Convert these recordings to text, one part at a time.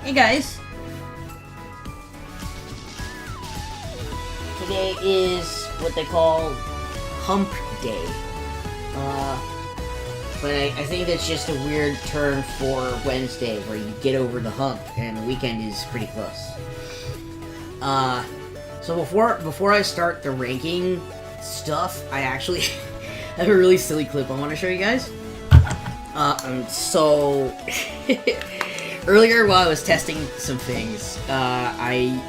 Hey guys! Today is what they call Hump Day. But I think that's just a weird term for Wednesday, where you get over the hump, and the weekend is pretty close. So before I start the ranking stuff, I actually have a really silly clip I want to show you guys. So earlier while I was testing some things, I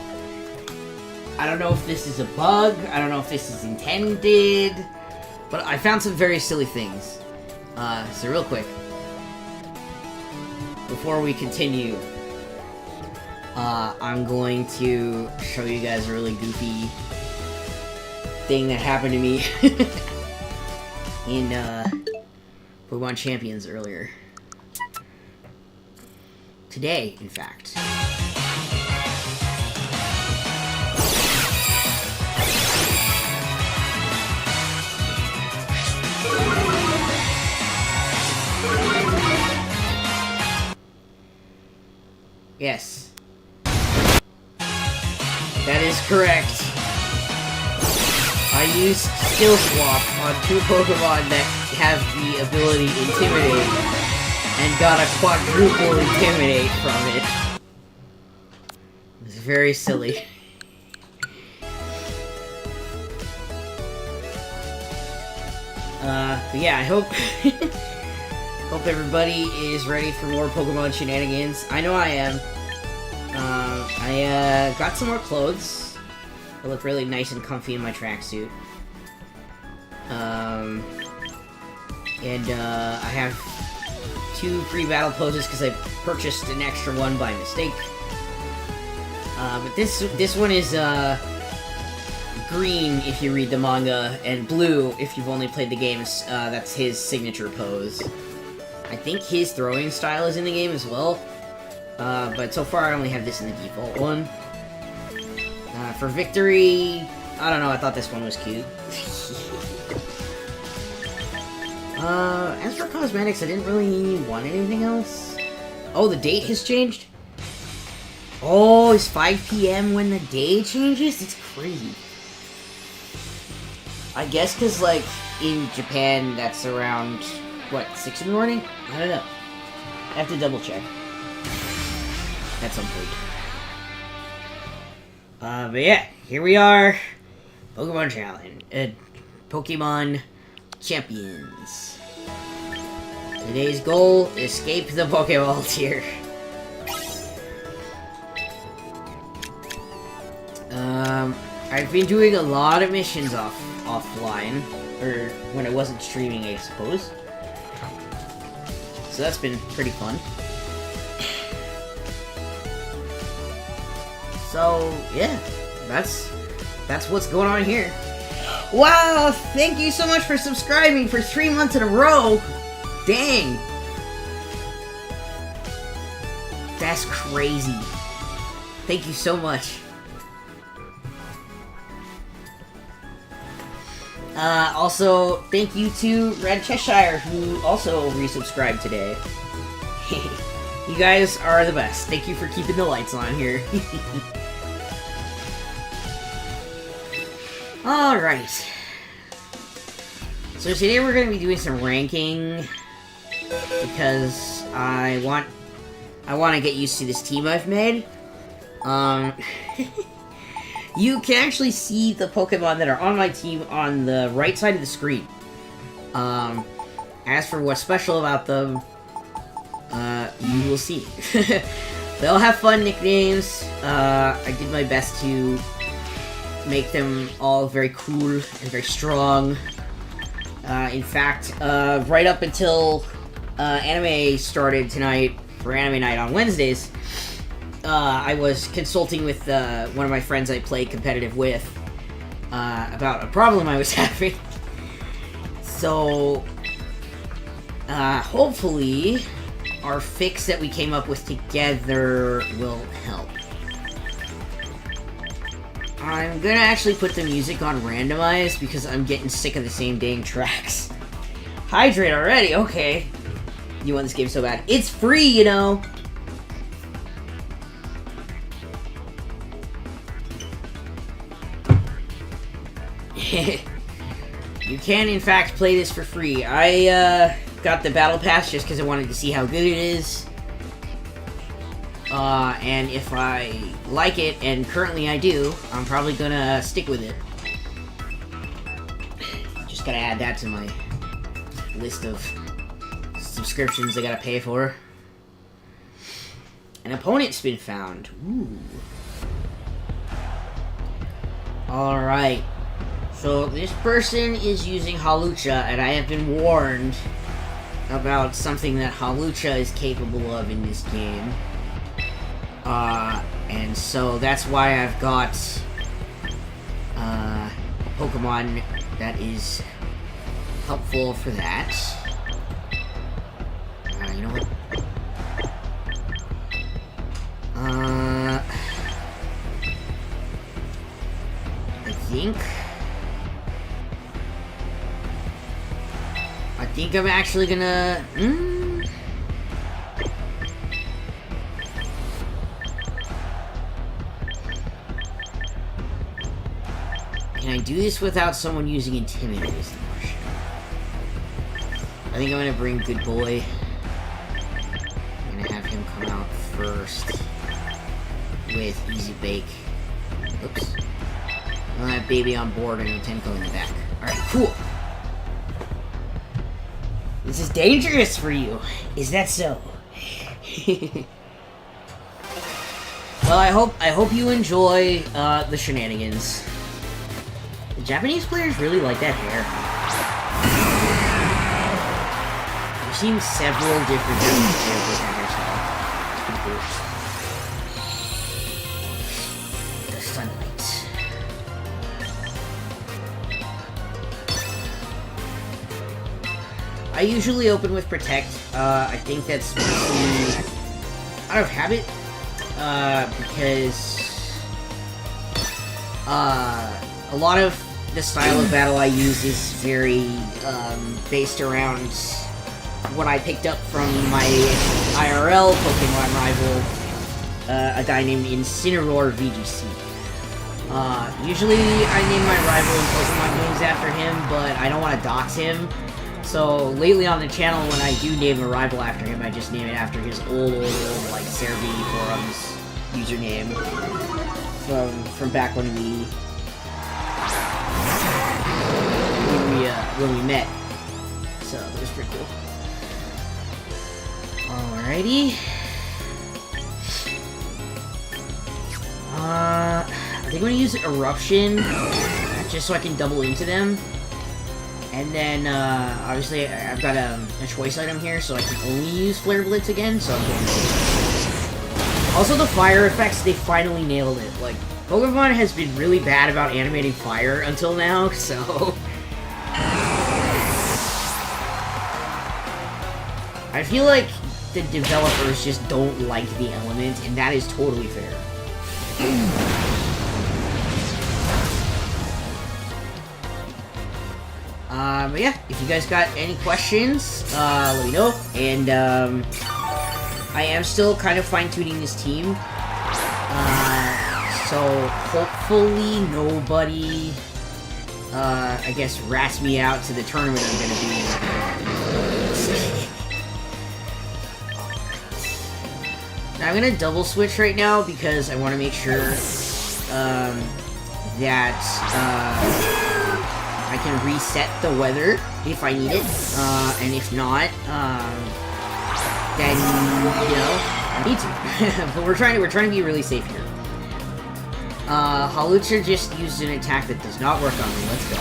don't know if this is a bug, I don't know if this is intended, but I found some very silly things. So real quick, before we continue, I'm going to show you guys a really goofy thing that happened to me in Pokemon Champions earlier. Today, in fact. Yes. That is correct. I used Skill Swap on 2 Pokemon that have the ability Intimidate, and got a quadruple Intimidate from it. It was very silly. But yeah, I hope hope everybody is ready for more Pokemon shenanigans. I know I am. I got some more clothes. I look really nice and comfy in my tracksuit. And I have 2 free battle poses because I purchased an extra one by mistake. But this one is green if you read the manga, and blue if you've only played the games. That's his signature pose. I think his throwing style is in the game as well. But so far I only have this in the default one. For victory, I don't know, I thought this one was cute. As for cosmetics, I didn't really want anything else. Oh, the date has changed? Oh, it's 5 PM when the day changes? It's crazy. I guess because, like, in Japan, that's around, what, 6 in the morning? I don't know. I have to double check. At some point. But yeah, here we are. Pokemon Challenge. Pokemon Champions. Today's goal, escape the Pokeball tier. I've been doing a lot of missions offline, or when I wasn't streaming, I suppose. So that's been pretty fun. So yeah, that's what's going on here. Wow, thank you so much for subscribing for 3 months in a row. Dang. That's crazy. Thank you so much. Also, thank you to Red Cheshire, who also resubscribed today. You guys are the best. Thank you for keeping the lights on here. Alright. So today we're going to be doing some ranking, because I want to get used to this team I've made. You can actually see the Pokemon that are on my team on the right side of the screen. As for what's special about them, you will see. They all have fun nicknames. I did my best to make them all very cool and very strong. In fact, right up until anime started tonight, for anime night on Wednesdays, I was consulting with one of my friends I play competitive with about a problem I was having. So, hopefully, our fix that we came up with together will help. I'm gonna actually put the music on randomized because I'm getting sick of the same dang tracks. Hydrate already? Okay. You want this game so bad. It's free, you know! You can, in fact, play this for free. I got the Battle Pass just because I wanted to see how good it is. And if I like it, and currently I do, I'm probably gonna stick with it. Just gotta add that to my list of subscriptions I gotta pay for. An opponent's been found. Ooh. Alright. So this person is using Halucha, and I have been warned about something that Halucha is capable of in this game. And so that's why I've got Pokemon that is helpful for that. You know what? I think I'm actually gonna... Can I do this without someone using Intimidate is the question. I think I'm gonna bring Good Boy. I'm gonna have him come out first with Easy Bake. Oops. I'll have Baby on board and Tenko in the back. Alright, cool. This is dangerous for you. Is that so? Well, I hope you enjoy the shenanigans. The Japanese players really like that hair. I've seen several different Japanese players with that hairstyle. It's pretty cool. The sunlight. I usually open with Protect. I think that's mostly out of habit, because a lot of the style of battle I use is very based around what I picked up from my IRL Pokemon rival, a guy named Incineroar VGC. Usually I name my rival in Pokemon games after him, but I don't want to dox him. So, lately on the channel, when I do name a rival after him, I just name it after his old, like, Servi forums username from back when we met. So, it was pretty cool. Alrighty. I think I'm gonna use Eruption, just so I can double into them. And then, obviously, I've got a choice item here, so I can only use Flare Blitz again, so I'm going to... Also, the fire effects, they finally nailed it. Like, Pokemon has been really bad about animating fire until now, so... I feel like the developers just don't like the element, and that is totally fair. But yeah, if you guys got any questions, let me know. And, I am still kind of fine-tuning this team. So hopefully nobody, I guess, rats me out to the tournament I'm gonna be in. Now I'm gonna double switch right now because I want to make sure, that, I can reset the weather if I need it, and if not, then, you know, I need to. But we're trying to be really safe here. Halucha just used an attack that does not work on me. Let's go.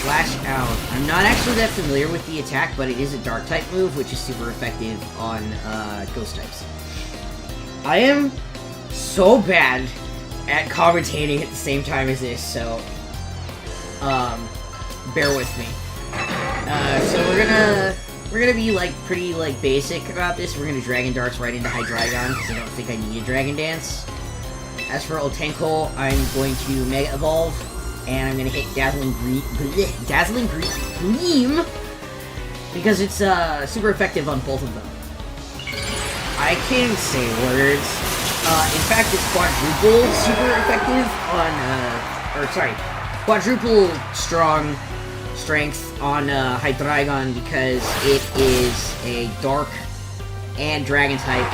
Flash out. I'm not actually that familiar with the attack, but it is a dark type move, which is super effective on ghost types. I am so bad at commentating at the same time as this, so bear with me. So we're gonna be like pretty like basic about this. We're gonna Dragon Darts right into Hydreigon because I don't think I need a Dragon Dance. As for Otenko, I'm going to Mega Evolve, and I'm gonna hit Dazzling Gleam because it's super effective on both of them. I can't say words. In fact, it's quadruple super effective on quadruple strong strength on Hydreigon because it is a dark and dragon type,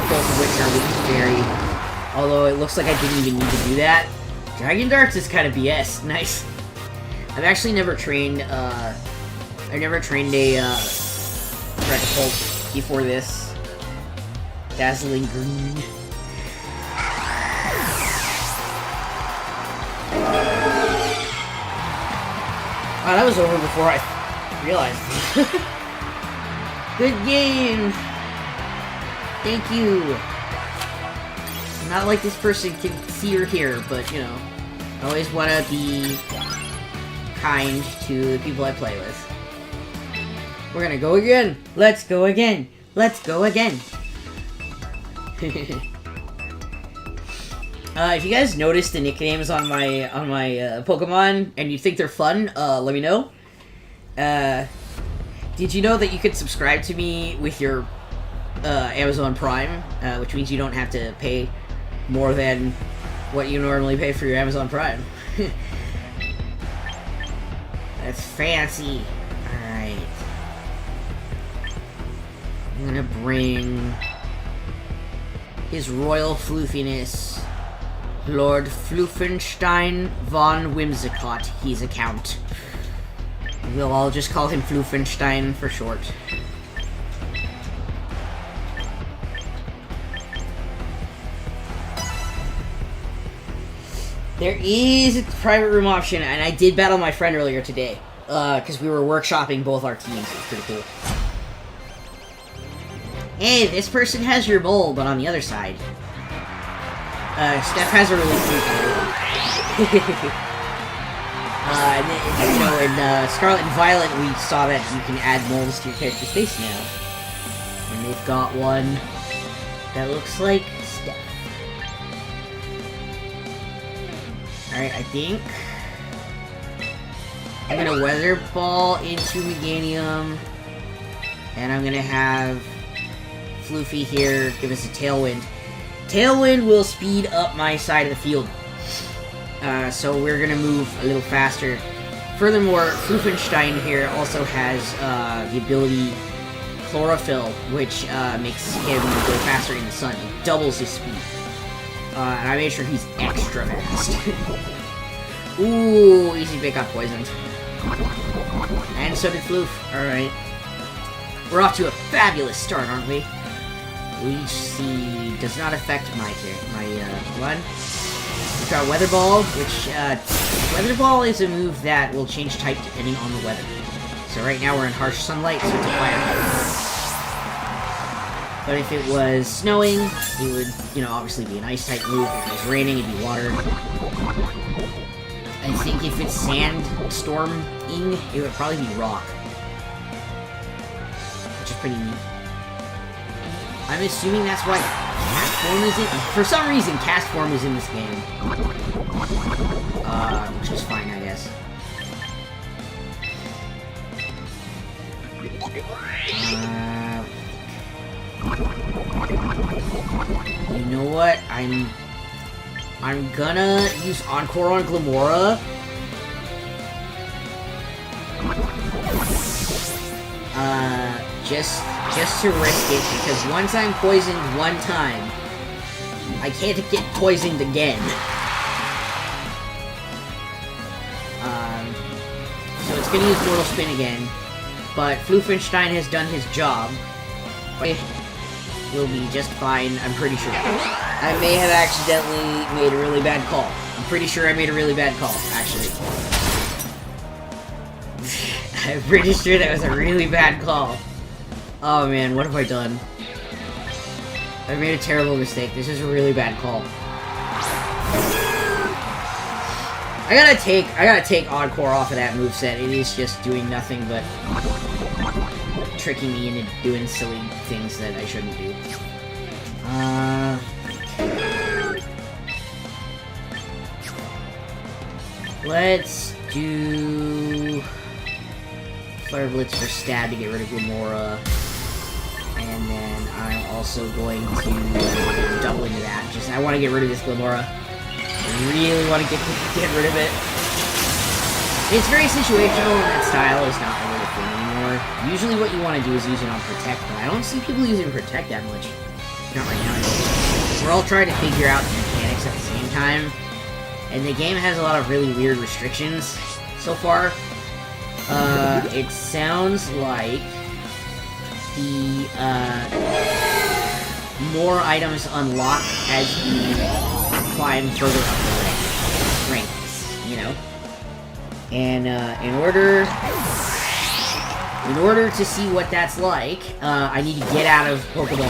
both of which are weak to fairy. Although it looks like I didn't even need to do that. Dragon Darts is kind of BS. Nice. I've actually never trained, a Dragapult before this. Dazzling Green. Wow, that was over before I realized. Good game! Thank you! Not like this person can see or hear, but, you know, I always want to be kind to the people I play with. We're gonna go again! Let's go again! Let's go again! If you guys notice the nicknames on my Pokemon and you think they're fun, let me know. Did you know that you could subscribe to me with your Amazon Prime, which means you don't have to pay more than what you normally pay for your Amazon Prime? That's fancy. Alright. I'm gonna bring His Royal Floofiness, Lord Floofenstein von Whimsicott, he's a count. We'll all just call him Floofenstein for short. There is a private room option, and I did battle my friend earlier today, because we were workshopping both our teams. It was pretty cool. Hey, this person has your bowl, but on the other side. Steph has a really cute bowl. And then, you know, in Scarlet and Violet, we saw that you can add molds to your character's face now. And they've got one that looks like Steph. Alright, I think I'm gonna Weather Ball into Meganium, and I'm gonna have Floofy here give us a Tailwind. Tailwind will speed up my side of the field, so we're gonna move a little faster. Furthermore, Floofenstein here also has the ability Chlorophyll, which makes him go faster in the sun. It doubles his speed. And I made sure he's extra fast. Ooh, Easy Pick got poisoned. And so did Floof. Alright. We're off to a fabulous start, aren't we? Leech Seed does not affect my one. We've got Weather Ball, which, Weather Ball is a move that will change type depending on the weather. So right now we're in harsh sunlight, so it's a fire type. But if it was snowing, it would, you know, obviously be an ice-type move. If it was raining, it'd be water. I think if it's sandstorming, it would probably be rock. Which is pretty neat. I'm assuming that's why Cast Form is in... For some reason, Cast Form is in this game. Which is fine, I guess. You know what? I'm gonna use Encore on Glamora. Just to risk it, because once I'm poisoned one time, I can't get poisoned again. So it's gonna use Mortal Spin again, but Floofenstein has done his job. Will be just fine, I'm pretty sure. I may have accidentally made a really bad call. I'm pretty sure I made a really bad call, actually. I'm pretty sure that was a really bad call. Oh man, what have I done? I made a terrible mistake. This is a really bad call. I gotta take Encore off of that moveset. It is just doing nothing but tricking me into doing silly things that I shouldn't do. Let's do Flare Blitz for Stab to get rid of Glamora. And then I'm also going to double into that. I want to get rid of this Glamora. I really want to get rid of it. It's very situational, and that style is not really a thing anymore. Usually what you want to do is use it on Protect, but I don't see people using Protect that much. Not right now. We're all trying to figure out the mechanics at the same time, and the game has a lot of really weird restrictions so far. It sounds like the, more items unlock as you climb further up the ranks, you know? And, in order to see what that's like, I need to get out of Pokemon.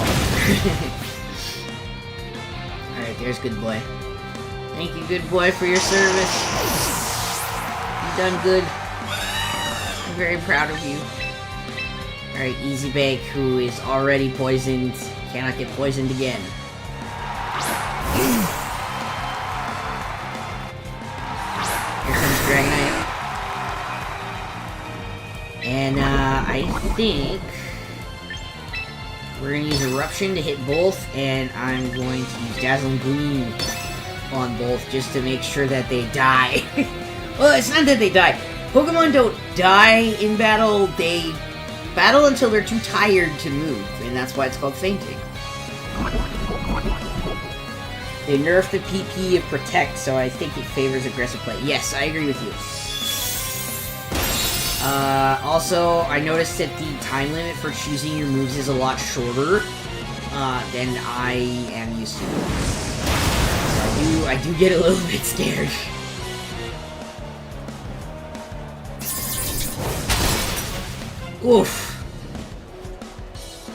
Alright, there's Good Boy. Thank you, Good Boy, for your service. You've done good. I'm very proud of you. Alright, Easy Bake, who is already poisoned, cannot get poisoned again. Here comes Dragonite. And, I think we're gonna use Eruption to hit both, and I'm going to use Dazzling Gleam on both just to make sure that they die. Well, it's not that they die. Pokemon don't die in battle, they battle until they're too tired to move, and that's why it's called fainting. They nerfed the PP of Protect, so I think it favors aggressive play. Yes, I agree with you. Also, I noticed that the time limit for choosing your moves is a lot shorter than I am used to. So I do get a little bit scared. Oof.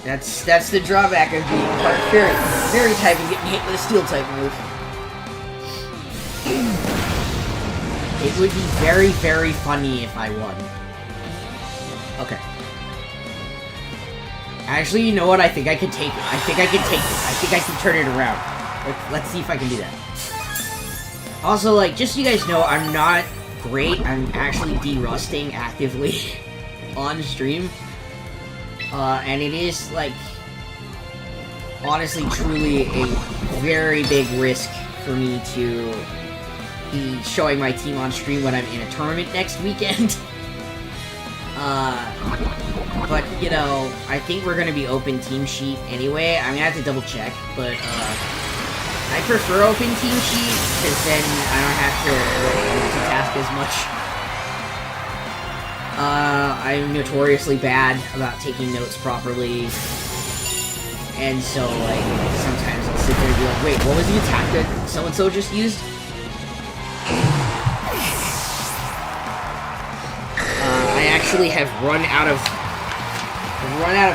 That's the drawback of being part fairy type and getting hit with a steel type move. It would be very, very funny if I won. Okay. Actually, you know what? I think I can take it. I think I can take this. I think I can turn it around. Let's see if I can do that. Also, like, just so you guys know, I'm not great. I'm actually de-rusting actively on stream. And it is, like, honestly, truly a very big risk for me to be showing my team on stream when I'm in a tournament next weekend. But, you know, I think we're gonna be open team sheet anyway. I mean, I have to double check, but, I prefer open team sheet, because then I don't have to multitask as much. I'm notoriously bad about taking notes properly, and so, like, sometimes I'll sit there and be like, wait, what was the attack that so-and-so just used? I actually have run out of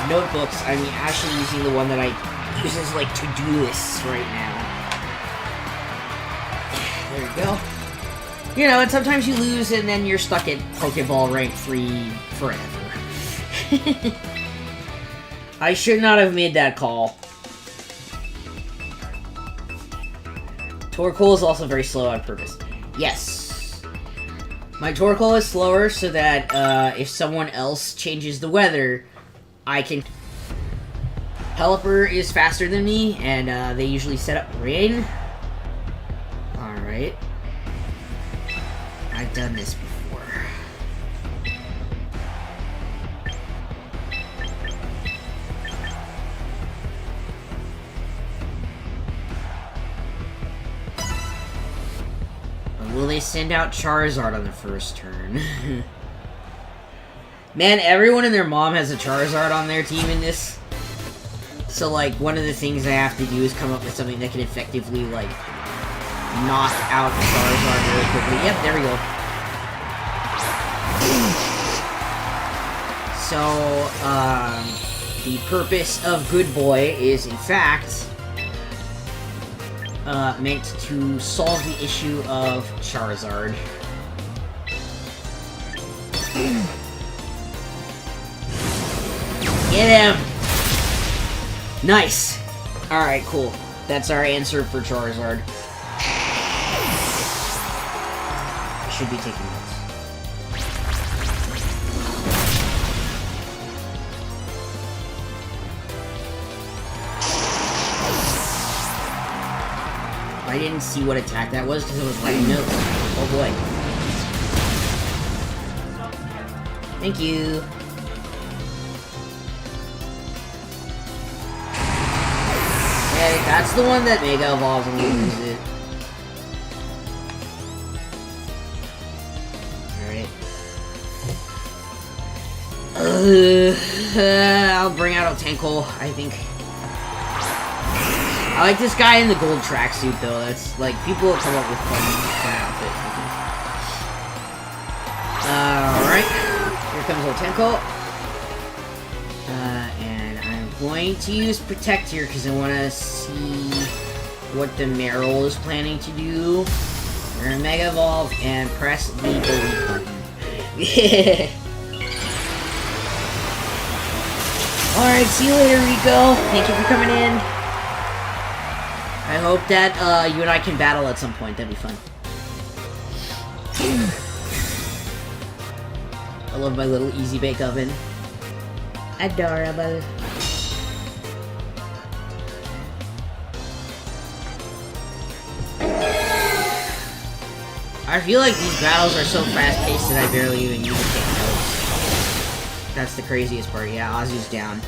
notebooks. I'm actually using the one that I use as, like, to-do lists right now. There we go. You know, and sometimes you lose and then you're stuck at Pokeball rank 3 forever. I should not have made that call. Torkoal is also very slow on purpose. Yes. My Torkoal is slower so that if someone else changes the weather, I can... Pelipper is faster than me, and they usually set up rain. Alright. I've done this before. Will they send out Charizard on the first turn? Man, everyone and their mom has a Charizard on their team in this. So, like, one of the things I have to do is come up with something that can effectively, like, knock out Charizard really quickly. Yep, there we go. So, the purpose of Good Boy is, in fact, meant to solve the issue of Charizard. Get him! Nice! Alright, cool. That's our answer for Charizard. I should be taking notes. I didn't see what attack that was because I was writing notes. Oh boy. Thank you. Yeah, that's the one that Mega Evolves and loses it. Alright. I'll bring out Otenko, I think. I like this guy in the gold tracksuit, though. That's, like, people have come up with fun outfits, I think. Alright. Here comes Otenko. And I'm going to use Protect here, because I want to see what the Meryl is planning to do. We're going to Mega Evolve and press the delete button. Yeah. Alright, see you later, Rico. Thank you for coming in. I hope that you and I can battle at some point. That'd be fun. I love my little easy bake oven. Adorable. I feel like these battles are so fast-paced that I barely even use to take notes. That's the craziest part. Yeah, Azu's down.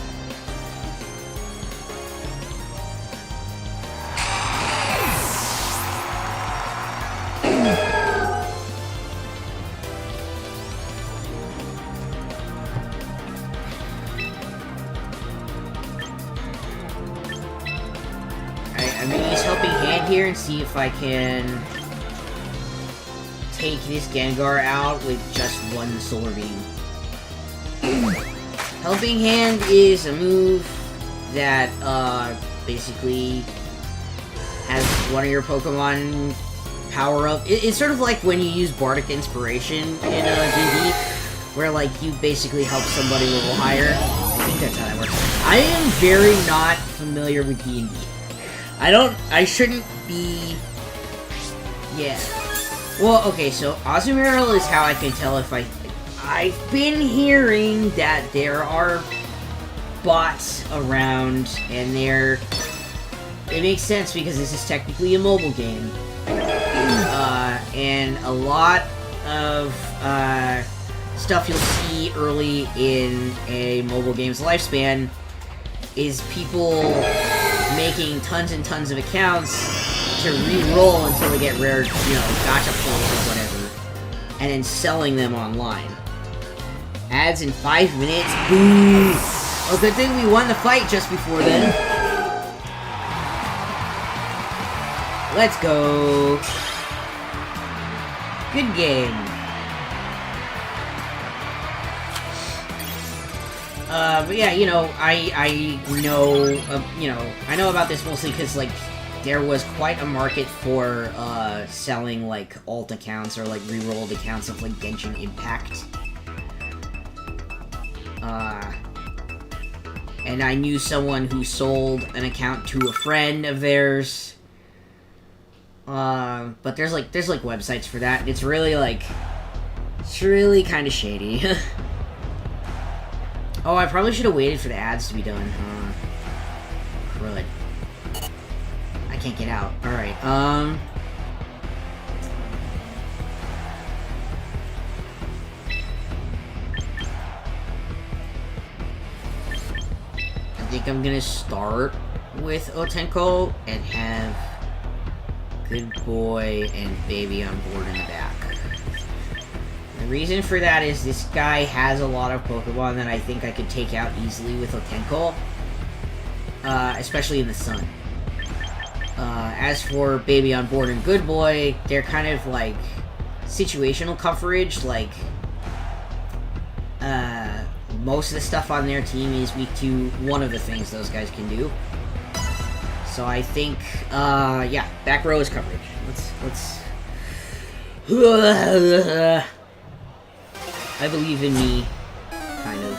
I'm gonna use Helping Hand here and see if I can take this Gengar out with just one Solar Beam. Helping Hand is a move that, basically has one of your Pokemon power up. It's sort of like when you use Bardic Inspiration in DD, where, like, you basically help somebody level higher. I think that's how that works. I am very not familiar with D&D. I shouldn't be... Yeah. Well, okay, so Azumarill is how I can tell if I've been hearing that there are bots around, and it makes sense because this is technically a mobile game. And a lot of, stuff you'll see early in a mobile game's lifespan is people making tons and tons of accounts to re-roll until they get rare, gacha pulls or whatever, and then selling them online. Ads in 5 minutes? Boo! Well, good thing we won the fight just before then. Let's go! Good game. But yeah, I know about this mostly because, like, there was quite a market for, selling, like, alt accounts or, like, re-rolled accounts of, like, Genshin Impact. And I knew someone who sold an account to a friend of theirs. But there's websites for that, and it's really kind of shady. Oh, I probably should have waited for the ads to be done. Crud. I can't get out. Alright, I think I'm gonna start with Otenko and have Good Boy and Baby on board in the back. The reason for that is this guy has a lot of Pokemon that I think I could take out easily with Otenko, especially in the sun. As for Baby on board and Good Boy, they're kind of like situational coverage, like most of the stuff on their team is weak to one of the things those guys can do. So I think, yeah, back row is coverage. Let's... I believe in me, kind of.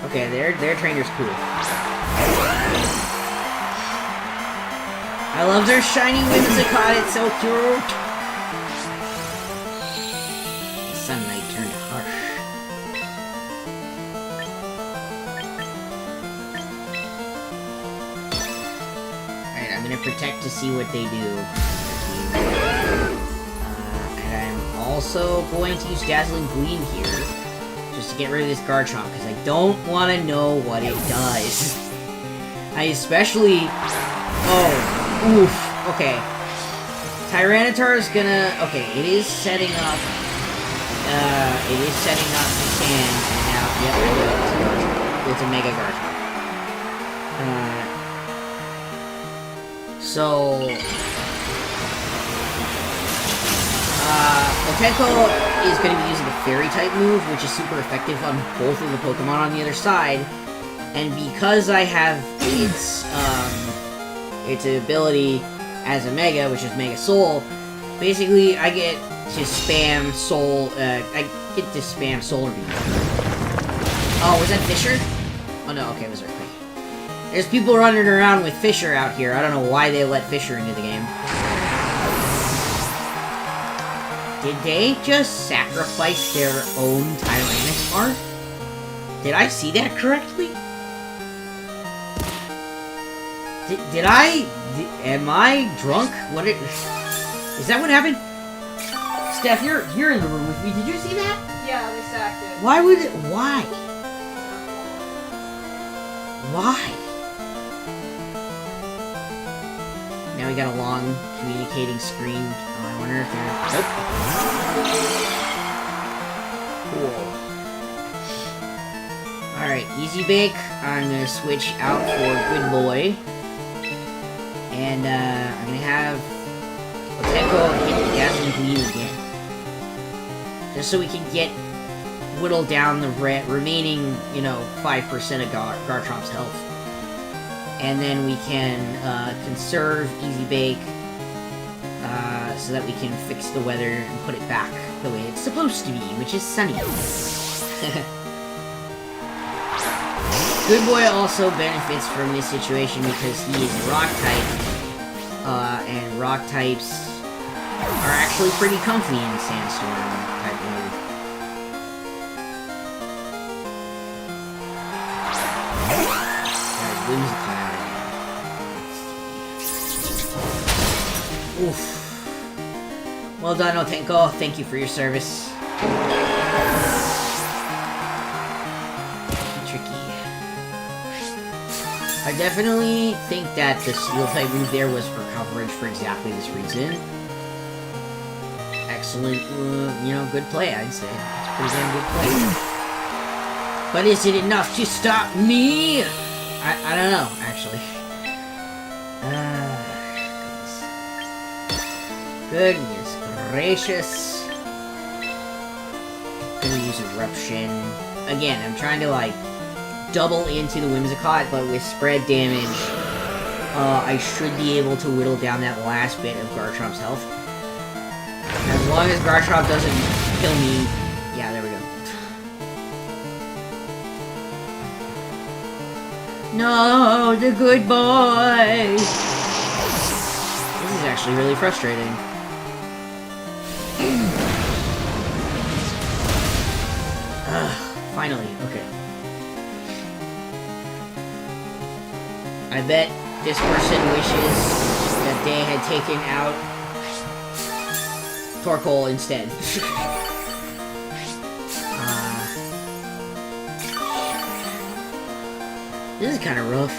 Okay, their trainer's cool. I love their shiny Whimsicott, it's so cute! The sunlight turned harsh. Alright, I'm gonna protect to see what they do. And I'm also going to use Dazzling Gleam here, just to get rid of this Garchomp, because I don't want to know what it does. I especially... Oh, oof, okay. Tyranitar is gonna... Okay, it is setting up... the sand, and now... Yep, it's a Mega Garchomp. Otenko is going to be using a Fairy-type move, which is super effective on both of the Pokemon on the other side. And because I have its ability as a Mega, which is Mega Soul, basically I get to spam Soul, Solar Beam. Oh, was that Fisher? Oh no, okay, it was Earthquake. There's people running around with Fisher out here. I don't know why they let Fisher into the game. Did they just sacrifice their own Tyranitar? Did I see that correctly? Am I drunk? Is that what happened? Steph, you're in the room with me. Did you see that? Yeah, they sacked it. Why? Why? Now we got a long communicating screen. Oh, I wonder if they're... Nope. Cool. Alright, Easy Bake. I'm gonna switch out for Good Boy. And, I'm gonna have Otenko hit the Dazzling Gleam again. Just so we can whittle down the remaining, 5% of Garchomp's health. And then we can conserve Easy Bake so that we can fix the weather and put it back the way it's supposed to be, which is sunny. Good Boy also benefits from this situation because he is Rock-type, and Rock-types are actually pretty comfy in Sandstorm-type mode. Oof. Well done, Otenko. Thank you for your service. Tricky. I definitely think that the Steel-type move there was for coverage for exactly this reason. Excellent, good play, I'd say. It's a pretty damn good play. But is it enough to stop me? I don't know, actually. Goodness gracious. Gonna use Eruption. Again, I'm trying to, double into the Whimsicott, but with spread damage, I should be able to whittle down that last bit of Garchomp's health. As long as Garchomp doesn't kill me... Yeah, there we go. No, the good boy! This is actually really frustrating. Finally, okay. I bet this person wishes that they had taken out Torkoal instead. This is kind of rough.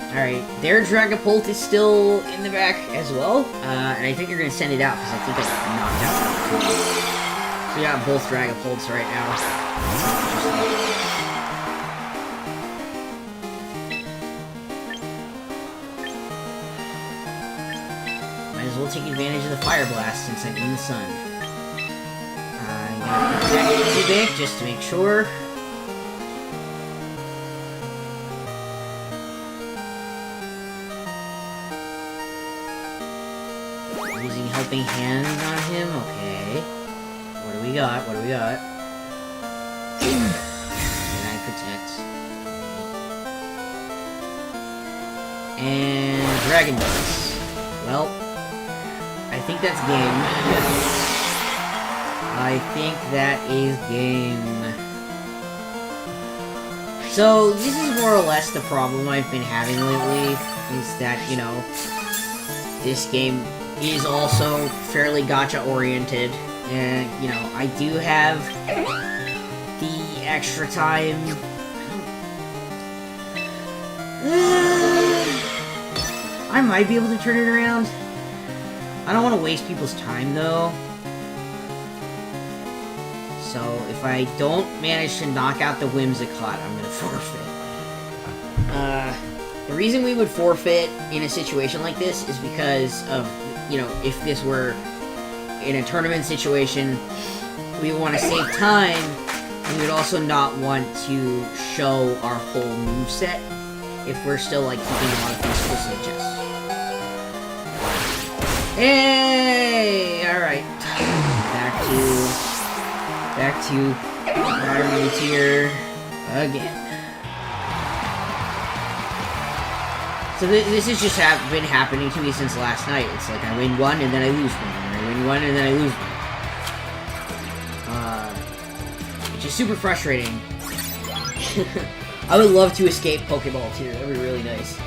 Alright, their Dragapult is still in the back as well, and I think they're going to send it out because I think I knocked out the So we got both Dragapults right now. Might as well take advantage of the Fire Blast since I'm in the sun. I'm gonna protect Easy Bake just to make sure. Using Helping Hand on him, okay. What do we got? What do we got? Can I protect? And Dragon Dance. Well, I think that's game. I think that is game. So, this is more or less the problem I've been having lately, is that, this game is also fairly gacha-oriented. And, you know, I do have the extra time. I might be able to turn it around. I don't want to waste people's time, though. So, if I don't manage to knock out the Whimsicott, I'm gonna forfeit. The reason we would forfeit in a situation like this is because of, you know, if this were in a tournament situation, we would want to save time, and we would also not want to show our whole moveset if we're still, like, keeping a lot of things close to the chest. Hey! Alright. Back to Water Tier again. So this has just been happening to me since last night. It's like I win one and then I lose one, and I win one and then I lose one. Which is super frustrating. I would love to escape Pokeball too. That would be really nice.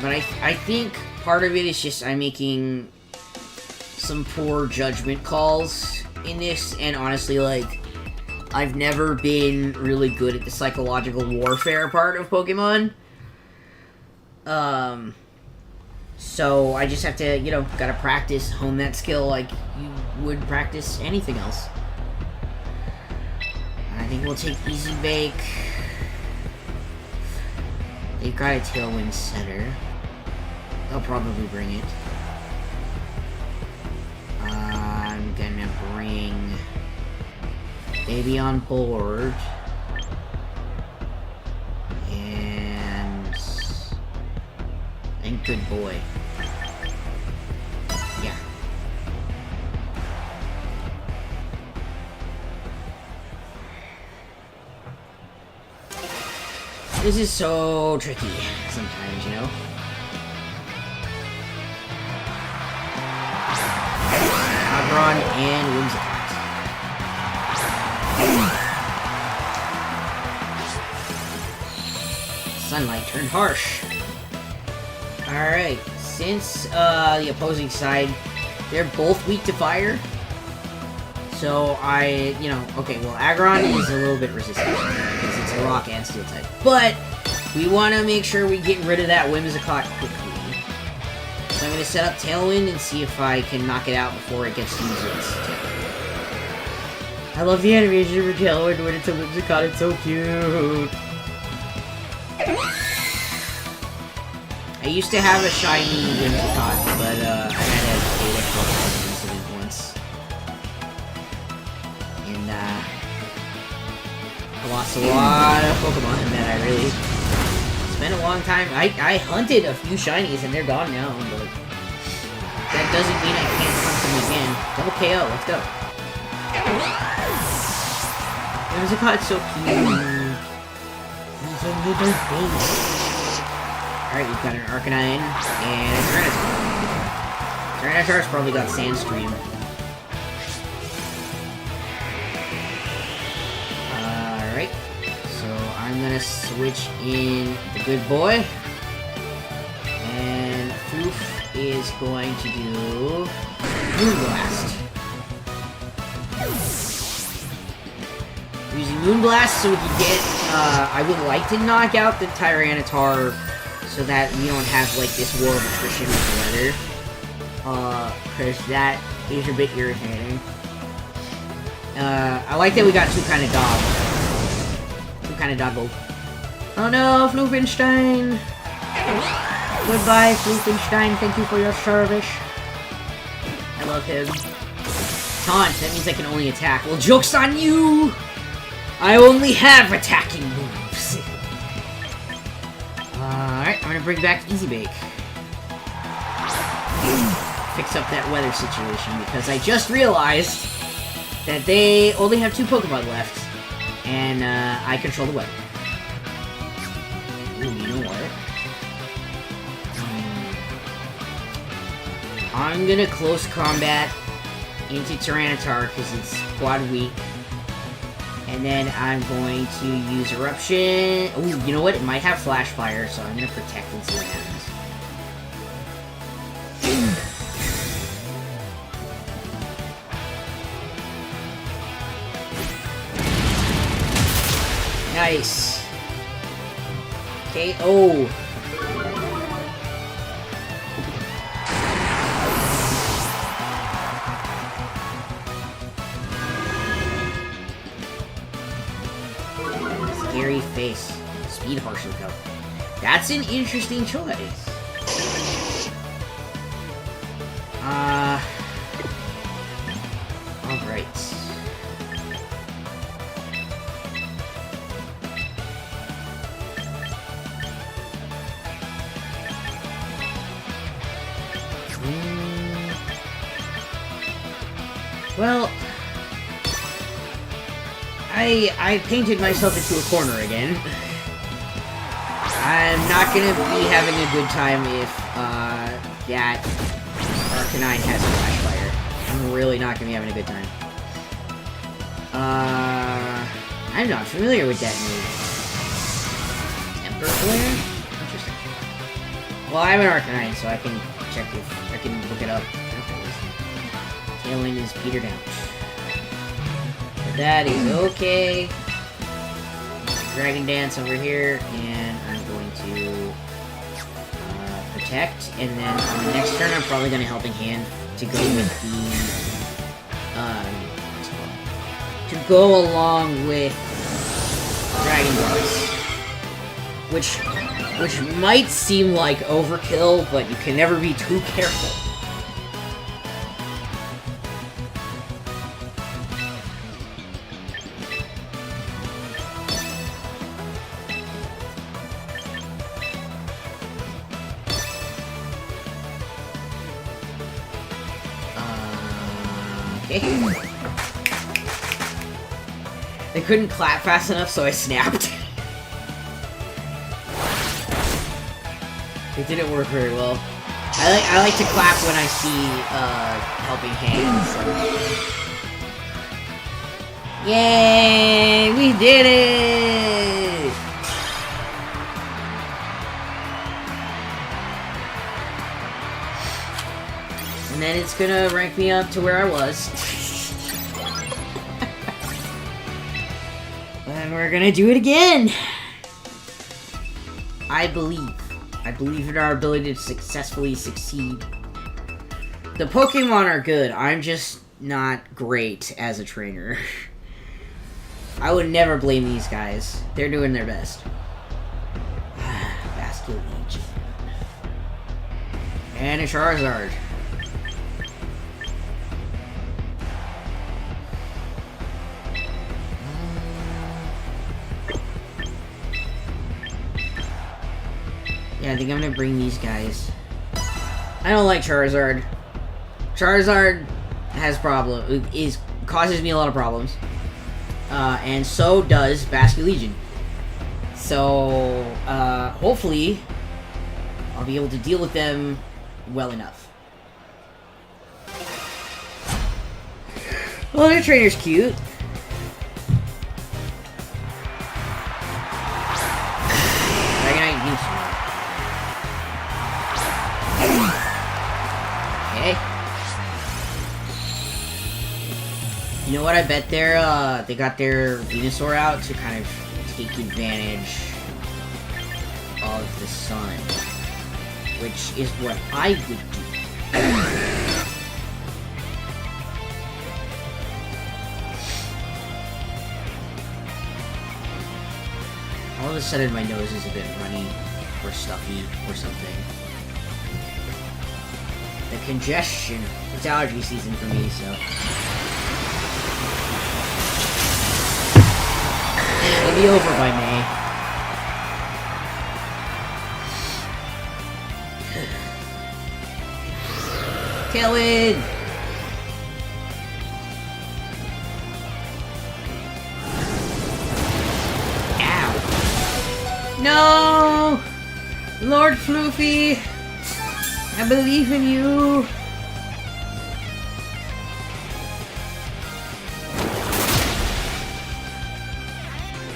But I think part of it is just I'm making some poor judgment calls in this, and honestly, like, I've never been really good at the psychological warfare part of Pokemon. So I just have to, you know, gotta practice, hone that skill like you would practice anything else. I think we'll take Easy Bake. They've got a Tailwind Setter. They'll probably bring it. I'm gonna bring Baby on board. And Good Boy. Yeah. This is so tricky sometimes, you know? Aggron and Whimsicott. Sunlight turned harsh. Alright, since the opposing side, they're both weak to fire. So you know, okay, well, Aggron is a little bit resistant because it's a rock and steel type. But we want to make sure we get rid of that Whimsicott quickly. So I'm going to set up Tailwind and see if I can knock it out before it gets to use its Tailwind. I love the animation for Tailwind when it's a Whimsicott, it's so cute. I used to have a shiny Whimsicott, but I had a data Pokemon incident once. And I lost a lot of Pokemon that I really spent a long time. I hunted a few shinies and they're gone now, but that doesn't mean I can't hunt them again. Double KO, let's go. Whimsicott's so cute. He's a little baby. Alright, we've got an Arcanine and a Tyranitar. Tyranitar's probably got Sandstream. Alright, so I'm gonna switch in the Good Boy. And Foof is going to do Moonblast. Using Moonblast so we can get, I would like to knock out the Tyranitar so that we don't have, like, this war of attrition with the weather. Because that is a bit irritating. I like that we got two kind of doggo. Oh no, Floofenstein! Goodbye, Floofenstein, thank you for your service. I love him. Taunt, that means I can only attack. Well, joke's on you! I only have attacking moves. Alright, I'm gonna bring back Easy Bake. Fix up that weather situation, because I just realized that they only have 2 Pokemon left, and I control the weather. Ooh, you know what? I'm gonna close combat into Tyranitar, because it's quad weak. And then I'm going to use Eruption. Ooh, you know what? It might have Flash Fire, so I'm gonna protect its land. Nice. KO. Scary face. Speed Harsher Cup. That's an interesting choice. Alright. Well, I painted myself into a corner again. I'm not gonna be having a good time if, that Arcanine has a Flash Fire. I'm really not gonna be having a good time. I'm not familiar with that move. Temper Flare? Interesting. Well, I'm an Arcanine, so I can check if I can look it up. Tailwind is petered out. But that is okay. Dragon Dance over here, and I'm going to protect, and then on the next turn I'm probably going to Helping Hand to go with the, to go along with Dragon Darts. Which might seem like overkill, but you can never be too careful. They couldn't clap fast enough, so I snapped. It didn't work very well. I like to clap when I see Helping Hands. Yay! We did it! And then it's gonna rank me up to where I was. And we're gonna do it again! I believe in our ability to successfully succeed. The Pokemon are good, I'm just not great as a trainer. I would never blame these guys. They're doing their best. Basket Legion. And a Charizard. Yeah, I think I'm gonna bring these guys. I don't like Charizard. Charizard has causes me a lot of problems. And so does Basket Legion. So, hopefully, I'll be able to deal with them well enough. Well, their trainer's cute. Dragonite Use. Okay. You know what? I bet they got their Venusaur out to kind of take advantage of the sun, which is what I would do. All of a sudden, my nose is a bit runny or stuffy or something. The congestion. It's allergy season for me, so. It'll be over by May. Tailwind! Ow! No! Lord Floofy! I believe in you!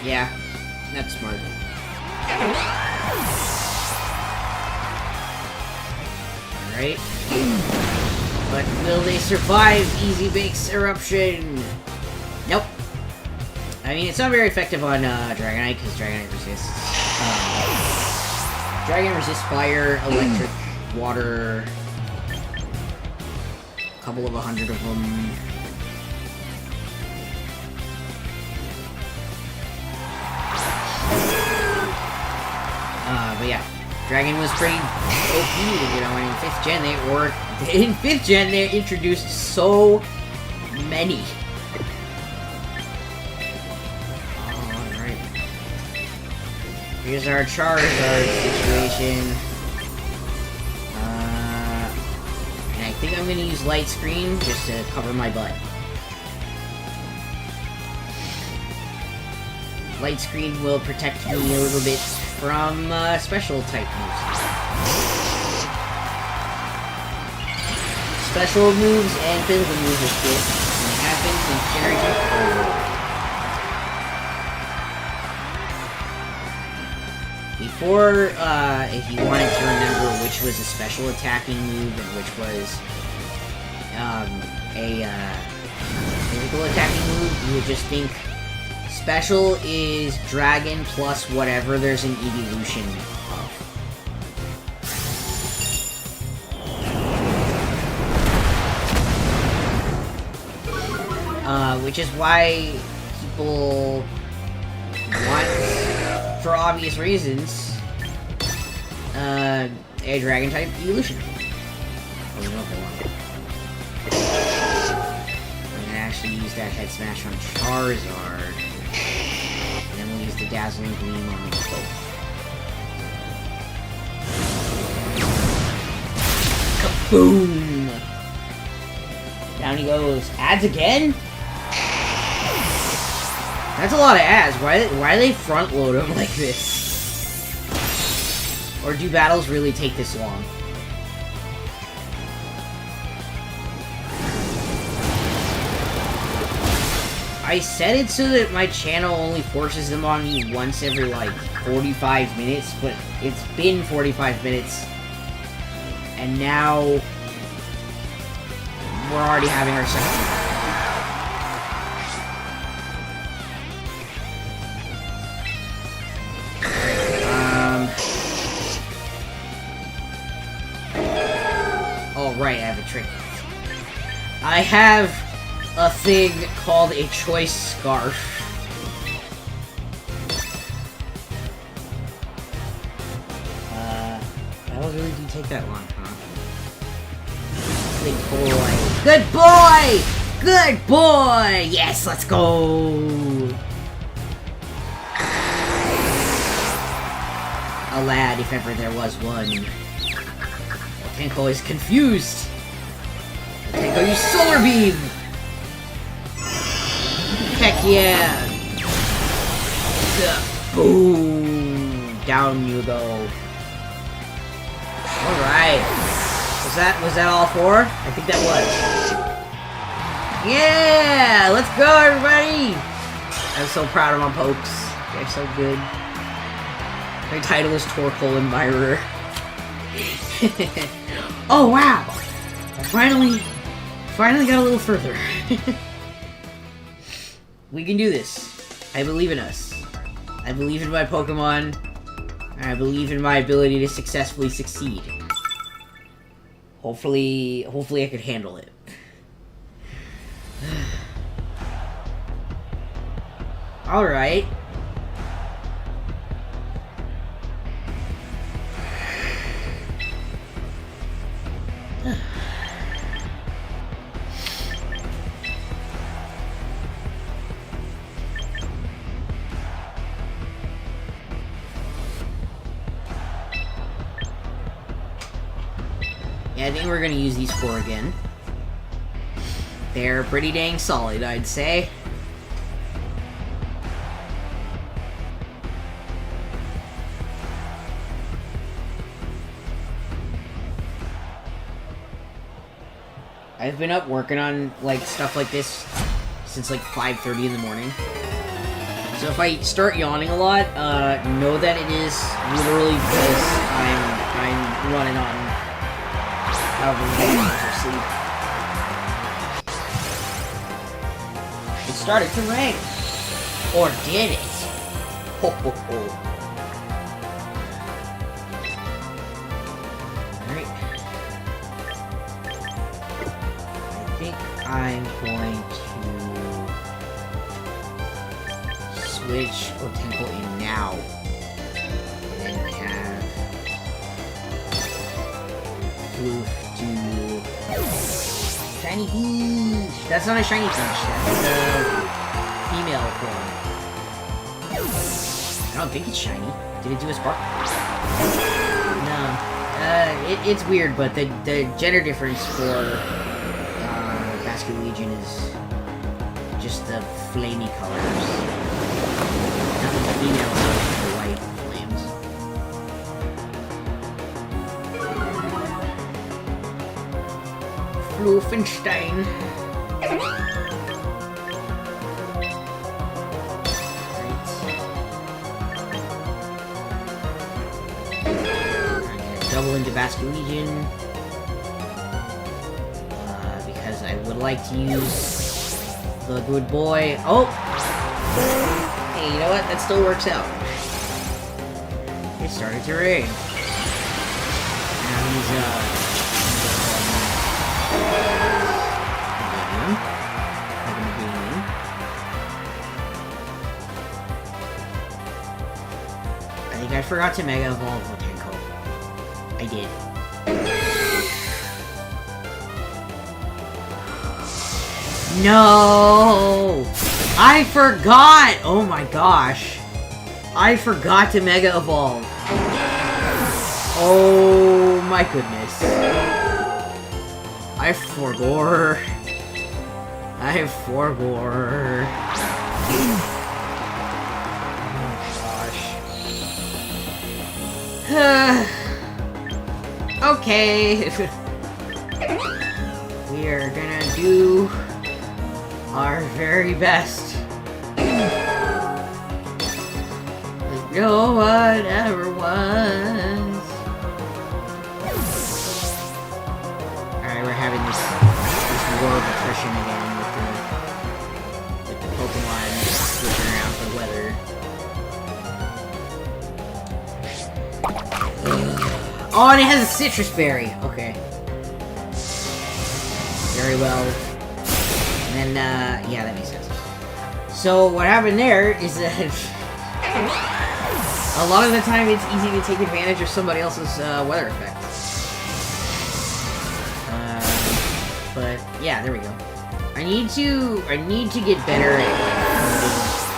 Yeah, that's smart. Alright. But will they survive Easy Bake's eruption? Nope. I mean, it's not very effective on Dragonite, because Dragonite resists. Dragon resists fire, electric, water. A couple of 100 of them. But yeah, Dragon was pretty OP, you know, in 5th gen in 5th gen they introduced so many. Alright. Here's our Charizard situation. And I think I'm gonna use Light Screen just to cover my butt. Light Screen will protect me a little bit from special type moves. Special moves and physical moves are good, and they have been since Generation 4. Before, if you wanted to remember which was a special attacking move and which was a physical attacking move, you would just think special is Dragon plus whatever there's an evolution of. Which is why people want, for obvious reasons, a Dragon type evolution. Oh, no, I'm gonna actually use that Head Smash on Charizard. And then we'll use the Dazzling Gleam on both. Kaboom! Down he goes. Ads again? That's a lot of ads. Why do they front load them like this? Or do battles really take this long? I set it so that my channel only forces them on me once every, like, 45 minutes, but it's been 45 minutes. And now we're already having our second. Oh, right, I have a trick. I have a thing called a choice scarf. That'll really do take that long, huh? Big boy. Good boy! Good boy! Yes, let's go! A lad, if ever there was one. Tenko is confused! Tenko, use Solar Beam! Heck yeah! Boom! Down you go. Alright. Was that all 4? I think that was. Yeah! Let's go, everybody! I'm so proud of my pokes. They're so good. My title is Torkoal Admirer. Oh, wow! I finally got a little further. We can do this. I believe in us. I believe in my Pokemon. And I believe in my ability to successfully succeed. Hopefully I could handle it. Alright. Yeah, I think we're gonna use these 4 again. They're pretty dang solid, I'd say. I've been up working on, like, stuff like this since, like, 5:30 in the morning. So if I start yawning a lot, know that it is literally because I'm running on however many hours of sleep. It started to rain. Or did it? Ho ho ho. Alright. I think I'm going to switch Otenko in now. And then have Floof do Shiny Peach! That's not a Shiny Peach, that's a female form. I don't think it's shiny. Did it do a spark? No. It's weird, but the gender difference for Basket Legion is just the flamey colors. Not the females are the white flames. Floofenstein. Double into Basket Legion. Because I would like to use the good boy. Oh! Hey, you know what? That still works out. It started to rain. Now he's, I think I forgot to Mega Evolve Otenko. I did. No! I forgot! Oh my gosh. I forgot to Mega Evolve. Oh my goodness. I forbore. Okay. We are gonna do our very best. Like no one ever was. Alright, we're having this war of attrition again with the Pokemon switching around for weather. Oh, and it has a citrus berry. Okay. Very well. And then, yeah, that makes sense. So, what happened there is that a lot of the time it's easy to take advantage of somebody else's weather effect. But, yeah, there we go. I need to get better at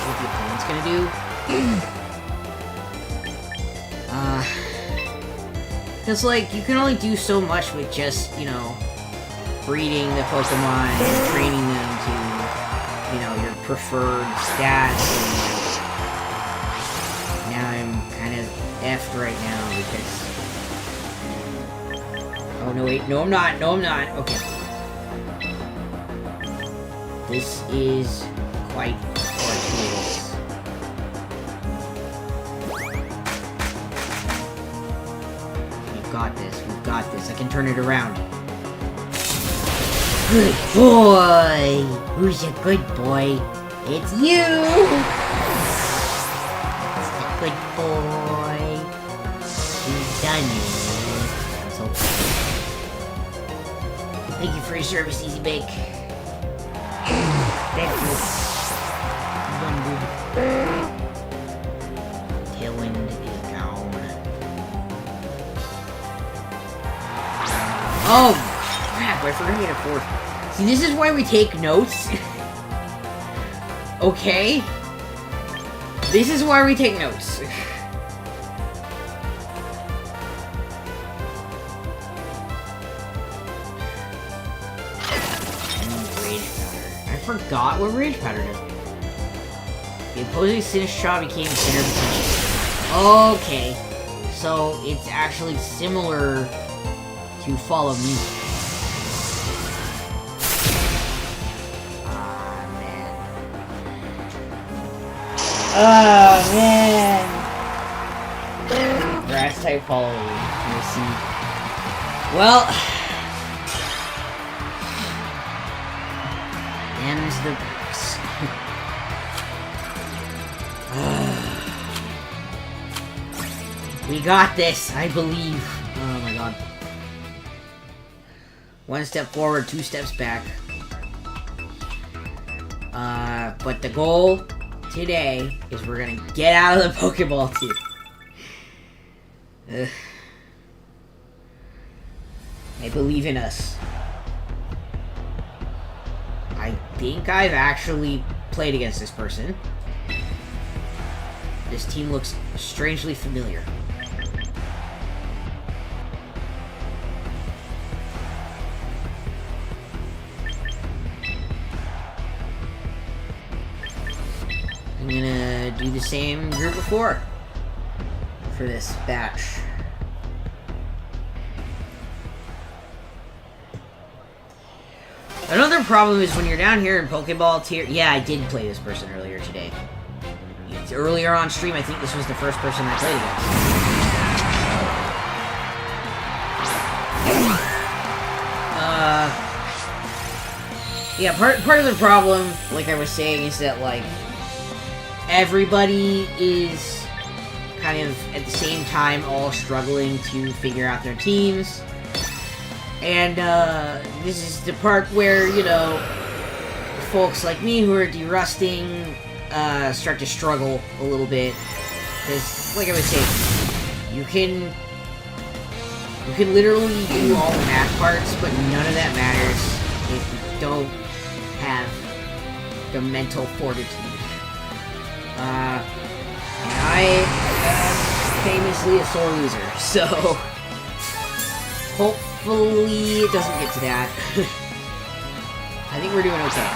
what the opponent's gonna do. Because, like, you can only do so much with just, you know, breeding the Pokemon and training them to, you know, your preferred stats. And now I'm kind of effed right now because... Oh, no, wait. No, I'm not. No, I'm not. Okay. This is quite fortuitous. We've got this. We've got this. I can turn it around. Good boy! Who's a good boy? It's you! It's the good boy. You've done it. So, thank you for your service, Easy Bake. Thank you. Tailwind is down. Oh! Crap, I forgot to get a fourth. See, this is why we take notes. Okay? This is why we take notes. I forgot what Rage Powder does. The opposing Sinistcha became thinner potential. Okay. So, it's actually similar to Follow Me. Oh, man. Grass type follow. We'll see. Well. Ends the. We got this, I believe. Oh my god. 1 step forward, 2 steps back. But the goal today is we're gonna get out of the Pokeball too. Ugh. I believe in us. I think I've actually played against this person. This team looks strangely familiar. I'm gonna do the same group before for this batch. Another problem is when you're down here in Pokeball tier... Yeah, I did play this person earlier today. Earlier on stream, I think this was the first person I played against. Yeah, part of the problem, like I was saying, is that, like, everybody is kind of, at the same time, all struggling to figure out their teams. And, this is the part where, you know, folks like me who are derusting, start to struggle a little bit. Because, like I was saying, you can literally do all the math parts, but none of that matters if you don't have the mental fortitude. And I am famously a sore loser, so hopefully it doesn't get to that. I think we're doing okay.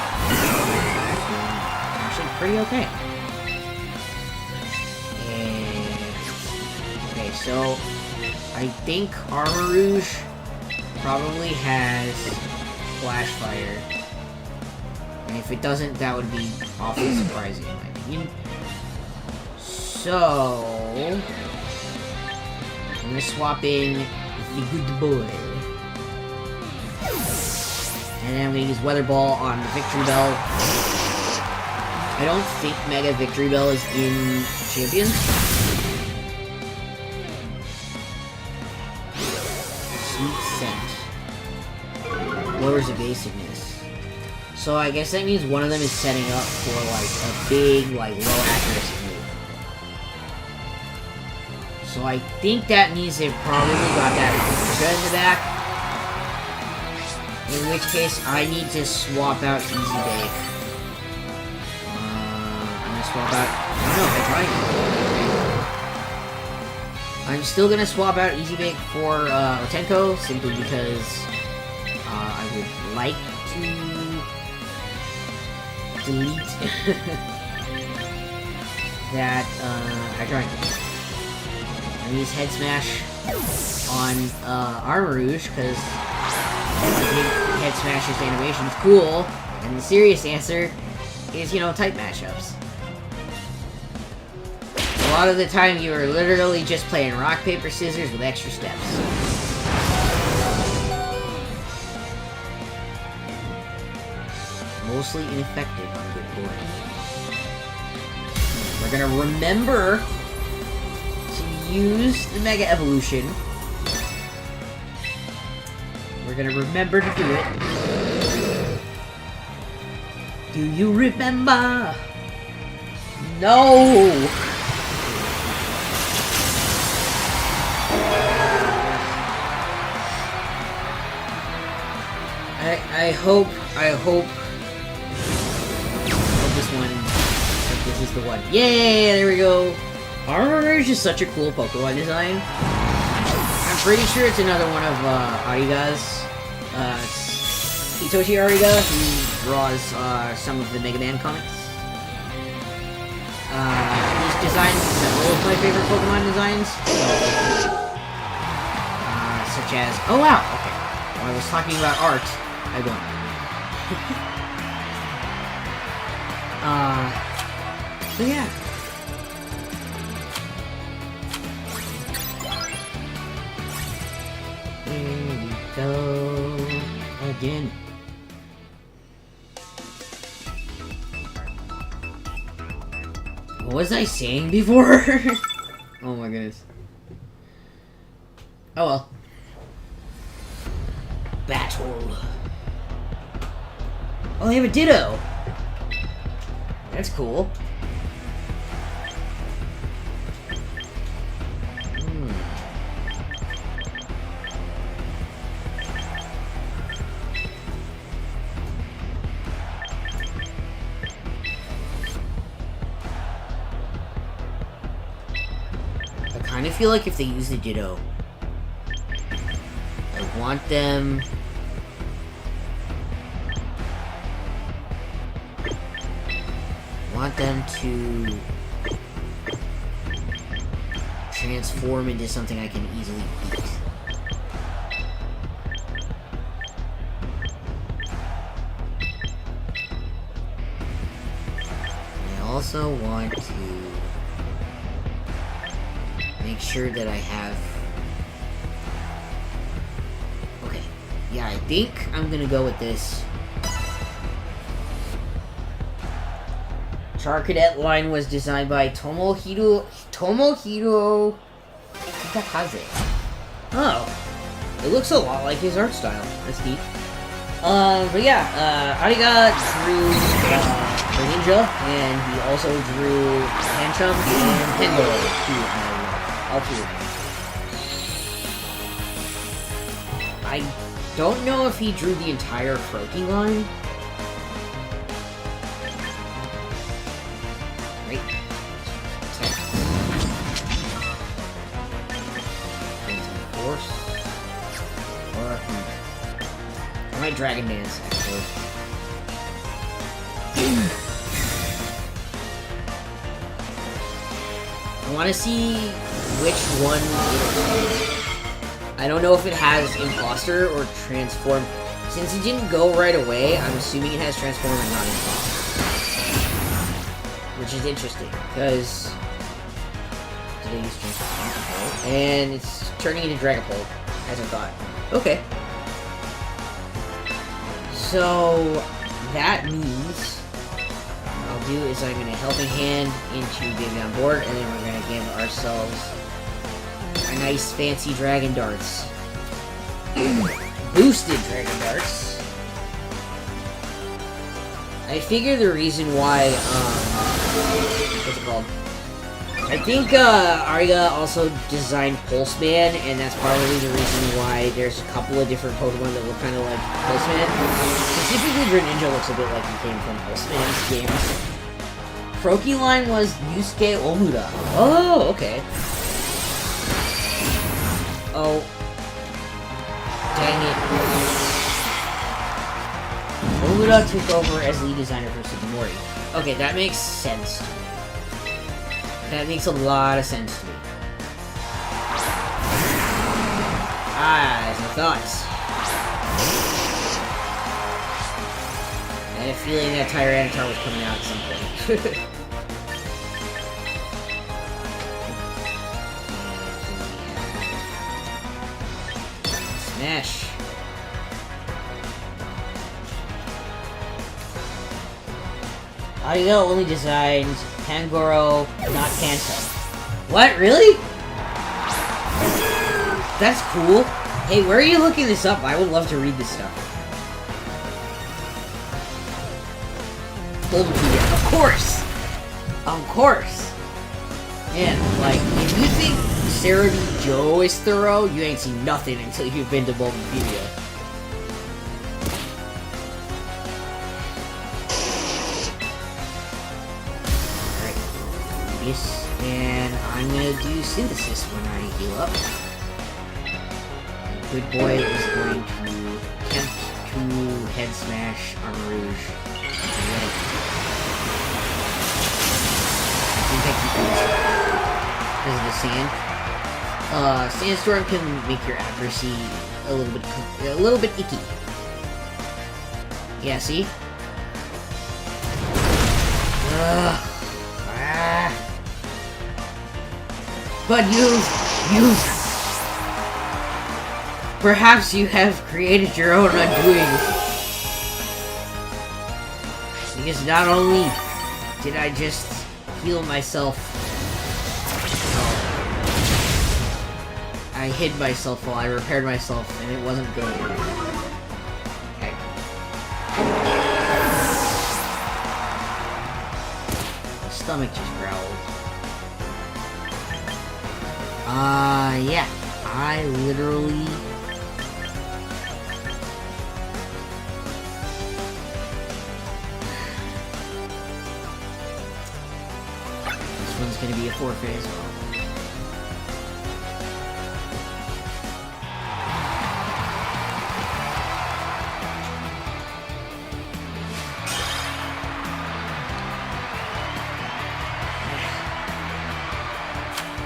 Actually, pretty okay. And okay, so I think Armarouge probably has Flash Fire. And if it doesn't, that would be awfully surprising in my opinion. So I'm gonna swap in the good boy. And then I'm gonna use Weather Ball on the Victory Bell. I don't think Mega Victory Bell is in Champions. Sweet Scent. Lowers evasiveness. So I guess that means one of them is setting up for, like, a big, like, low accuracy move. So I think that means they've probably got that Ultra in the back. In which case, I need to swap out Easy Bake. I'm gonna swap out... I don't know if I tried. I'm still gonna swap out Easy Bake for Otenko, simply because I would like to delete that Hydreigon. I'm gonna use Head Smash on Armarouge, because I think Head Smash's animation is cool, and the serious answer is, you know, type mashups. A lot of the time you are literally just playing rock, paper, scissors with extra steps. Mostly ineffective on good boy. We're gonna remember to use the Mega Evolution. We're gonna remember to do it. Do you remember? No! I hope this is the one. Yay! There we go. Armarouge is such a cool Pokemon design. I'm pretty sure it's another one of Ariga's. It's Hitoshi Ariga, who draws some of the Mega Man comics. He's designed several of my favorite Pokemon designs. Such as... Oh wow! Okay. When I was talking about art, I won. So yeah. Here we go again. What was I saying before? Oh my goodness. Oh well. Battle. Oh, they have a Ditto! That's cool. I kind of feel like if they use the Ditto, I want them... to transform into something I can easily beat. I also want to make sure that I have... Okay, yeah, I think I'm gonna go with this. Char Cadet line was designed by Tomohiro Kitakaze. Oh. It looks a lot like his art style. That's neat. But yeah, Ariga drew Greninja, and he also drew Hanchum and Pendle, too. All two of them. I don't know if he drew the entire Froakie line. Dragon Dance, actually. I want to see which one I don't know if it has Imposter or Transform. Since it didn't go right away, I'm assuming it has Transform and not Imposter. Which is interesting, because... Did I use Transform? And it's turning into Dragapult, as I thought. Okay. So, that means what I'll do is I'm going to Helping Hand into Baby on Board, and then we're going to give ourselves our nice fancy Dragon Darts. Boosted Dragon Darts. I figure the reason why, what's it called? I think Ariga also designed Pulseman, and that's probably the reason why there's a couple of different Pokemon that look kind of like Pulseman. Specifically, Greninja looks a bit like he came from Pulseman's games. Froakie line was Yusuke Omura. Oh, okay. Oh. Dang it. Omura took over as lead designer for Sugimori. Okay, that makes sense to me. That makes a lot of sense to me. Ah, as I thought. I had a feeling that Tyranitar was coming out at some point. Smash. Ariga only designed Pangoro, not Kanto. What? Really? That's cool. Hey, where are you looking this up? I would love to read this stuff. Bulbapedia. Of course! Of course! Man, like, if you think Sarah D. Joe is thorough, you ain't seen nothing until you've been to Bulbapedia. And I'm gonna do Synthesis when I heal up. Good Boy is going to attempt to Head Smash Armarouge. I think I keep this because of the sand. Sandstorm can make your accuracy a little bit icky. Yeah, see? But perhaps you have created your own undoing. Because not only did I just heal myself, I I hid myself while I repaired myself, and it wasn't good. Okay. My stomach just growled. Yeah. I literally... This one's gonna be a forfeit as well.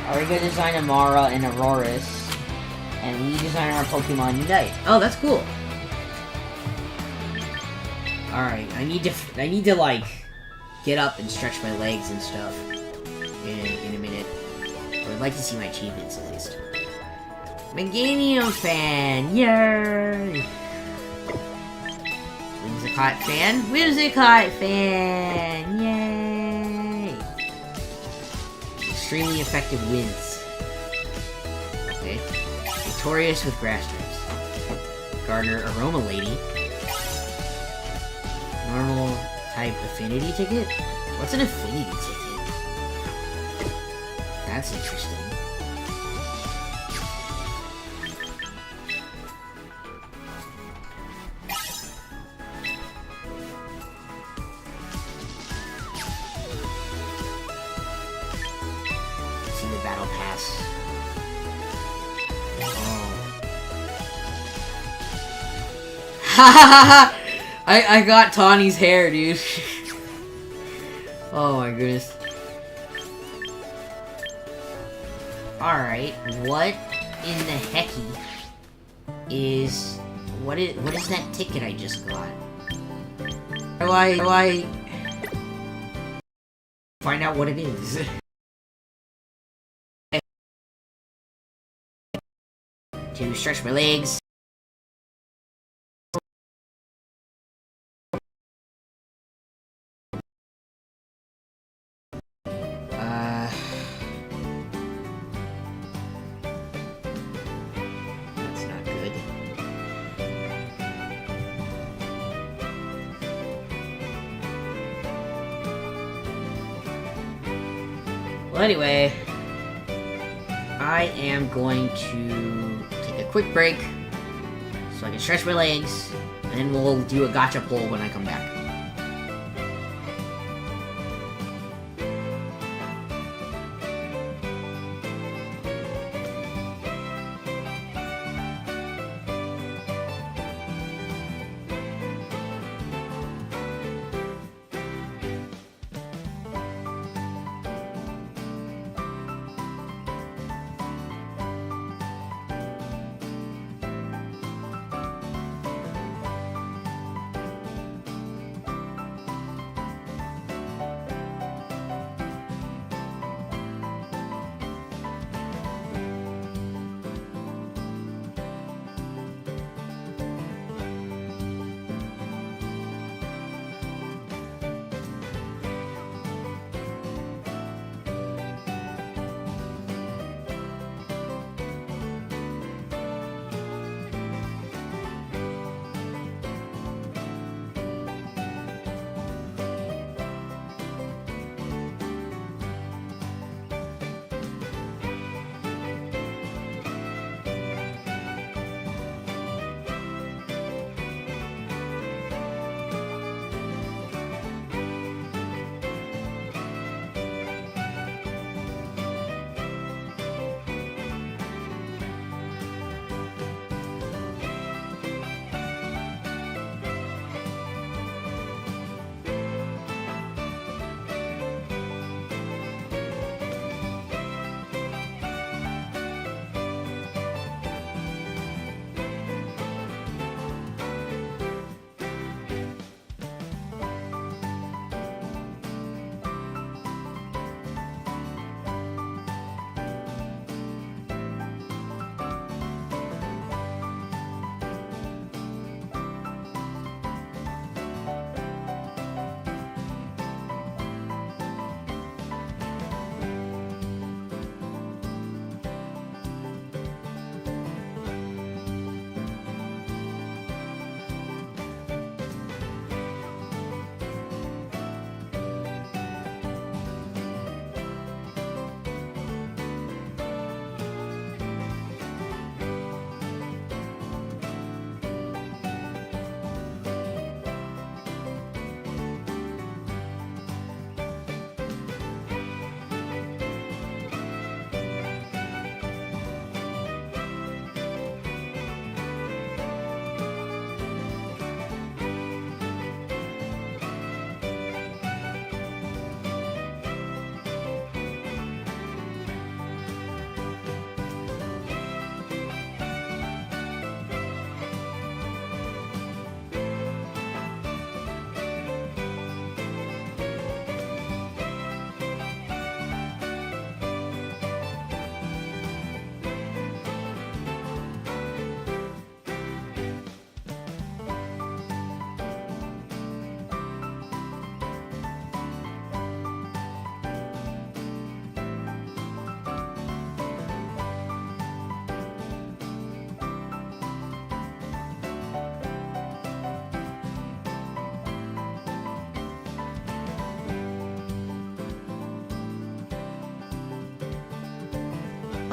Are we gonna design Amara and Auroras, and we design our Pokemon Unite? Oh, that's cool. All right, I need to like get up and stretch my legs and stuff in a minute. But I'd like to see my achievements at least. Meganium fan, yay! Whimsicott fan, Whimsicott fan, yay! Extremely effective wins. Okay. Victorious with grass types. Garner Aroma Lady. Normal type affinity ticket? What's an affinity ticket? That's interesting. See the battle pass. Oh. I got Tawny's hair, dude. Oh my goodness. Alright, what in the hecky is... What is that ticket I just got? How do I find out what it is? To stretch my legs. That's not good. Well, anyway, I am going to take a quick break so I can stretch my legs, and then we'll do a gotcha poll when I come back.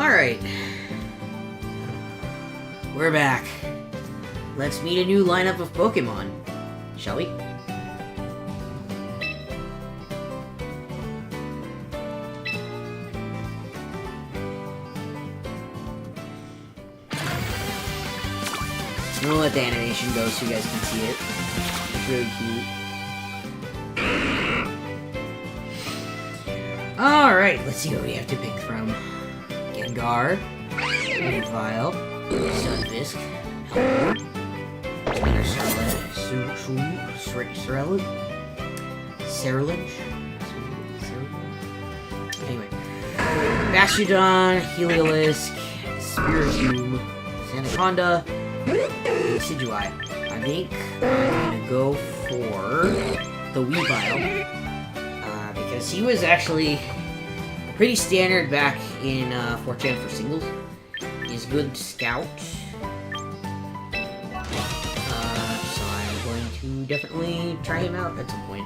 Alright. We're back. Let's meet a new lineup of Pokémon, shall we? I'm gonna let the animation go so you guys can see it. It's really cute. Alright, let's see what we have to pick from. Gengar, Weavile, Sunfisk, Ceruledge? Anyway. Bastiodon, Heliolisk, Spiritomb, Sandaconda, and Decidueye. I think I'm gonna go for the Weavile. Because he was actually pretty standard back in 4chan for singles. He's a good scout. So I'm going to definitely try him out at some point.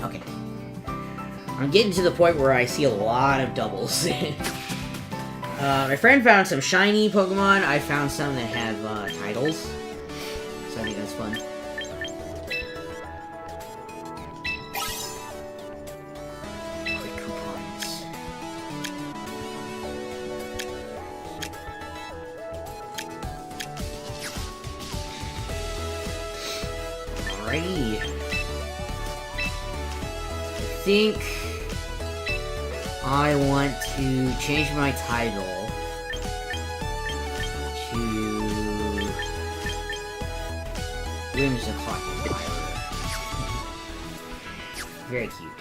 Okay. I'm getting to the point where I see a lot of doubles. My friend found some shiny Pokemon. I found some that have titles. So I think that's fun. Alrighty. I think I want to change my title to Whimsicott Fire. Very cute.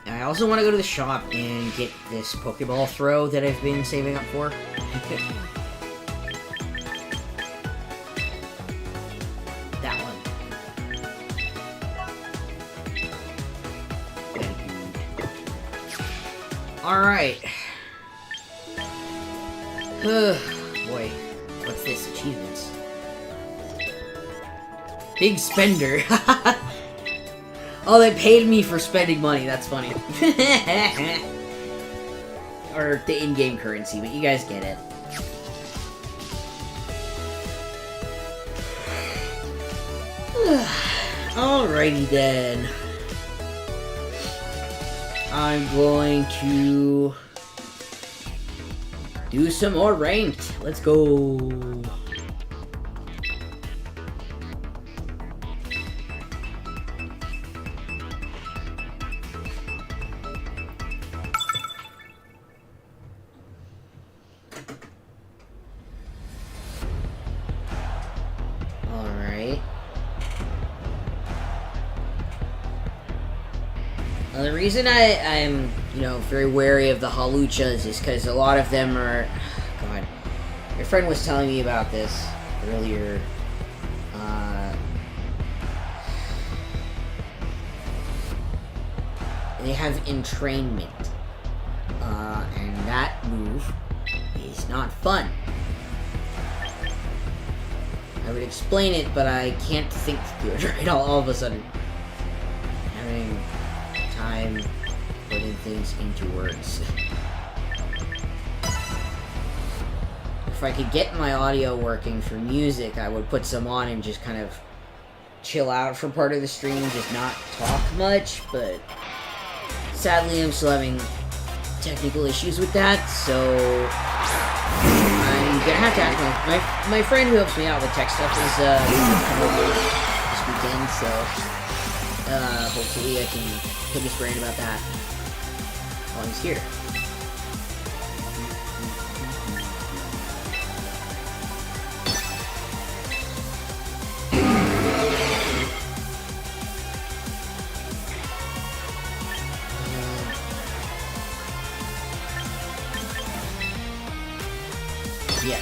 And I also want to go to the shop and get this Pokeball throw that I've been saving up for. Alright. Boy, what's this? Achievements. Big spender. Oh, they paid me for spending money. That's funny. Or the in-game currency, but you guys get it. Alrighty then. I'm going to do some more ranked. Let's go. The reason I'm, very wary of the Haluchas is because a lot of them are... God. My friend was telling me about this earlier. They have entrainment. And that move is not fun. I would explain it, but I can't think good right all of a sudden. Having time putting things into words. If I could get my audio working for music, I would put some on and just kind of chill out for part of the stream, just not talk much, but sadly I'm still having technical issues with that, so I'm gonna have to ask my friend who helps me out with tech stuff is coming over this weekend, so hopefully I can pick his brain about that while he's here. Yeah.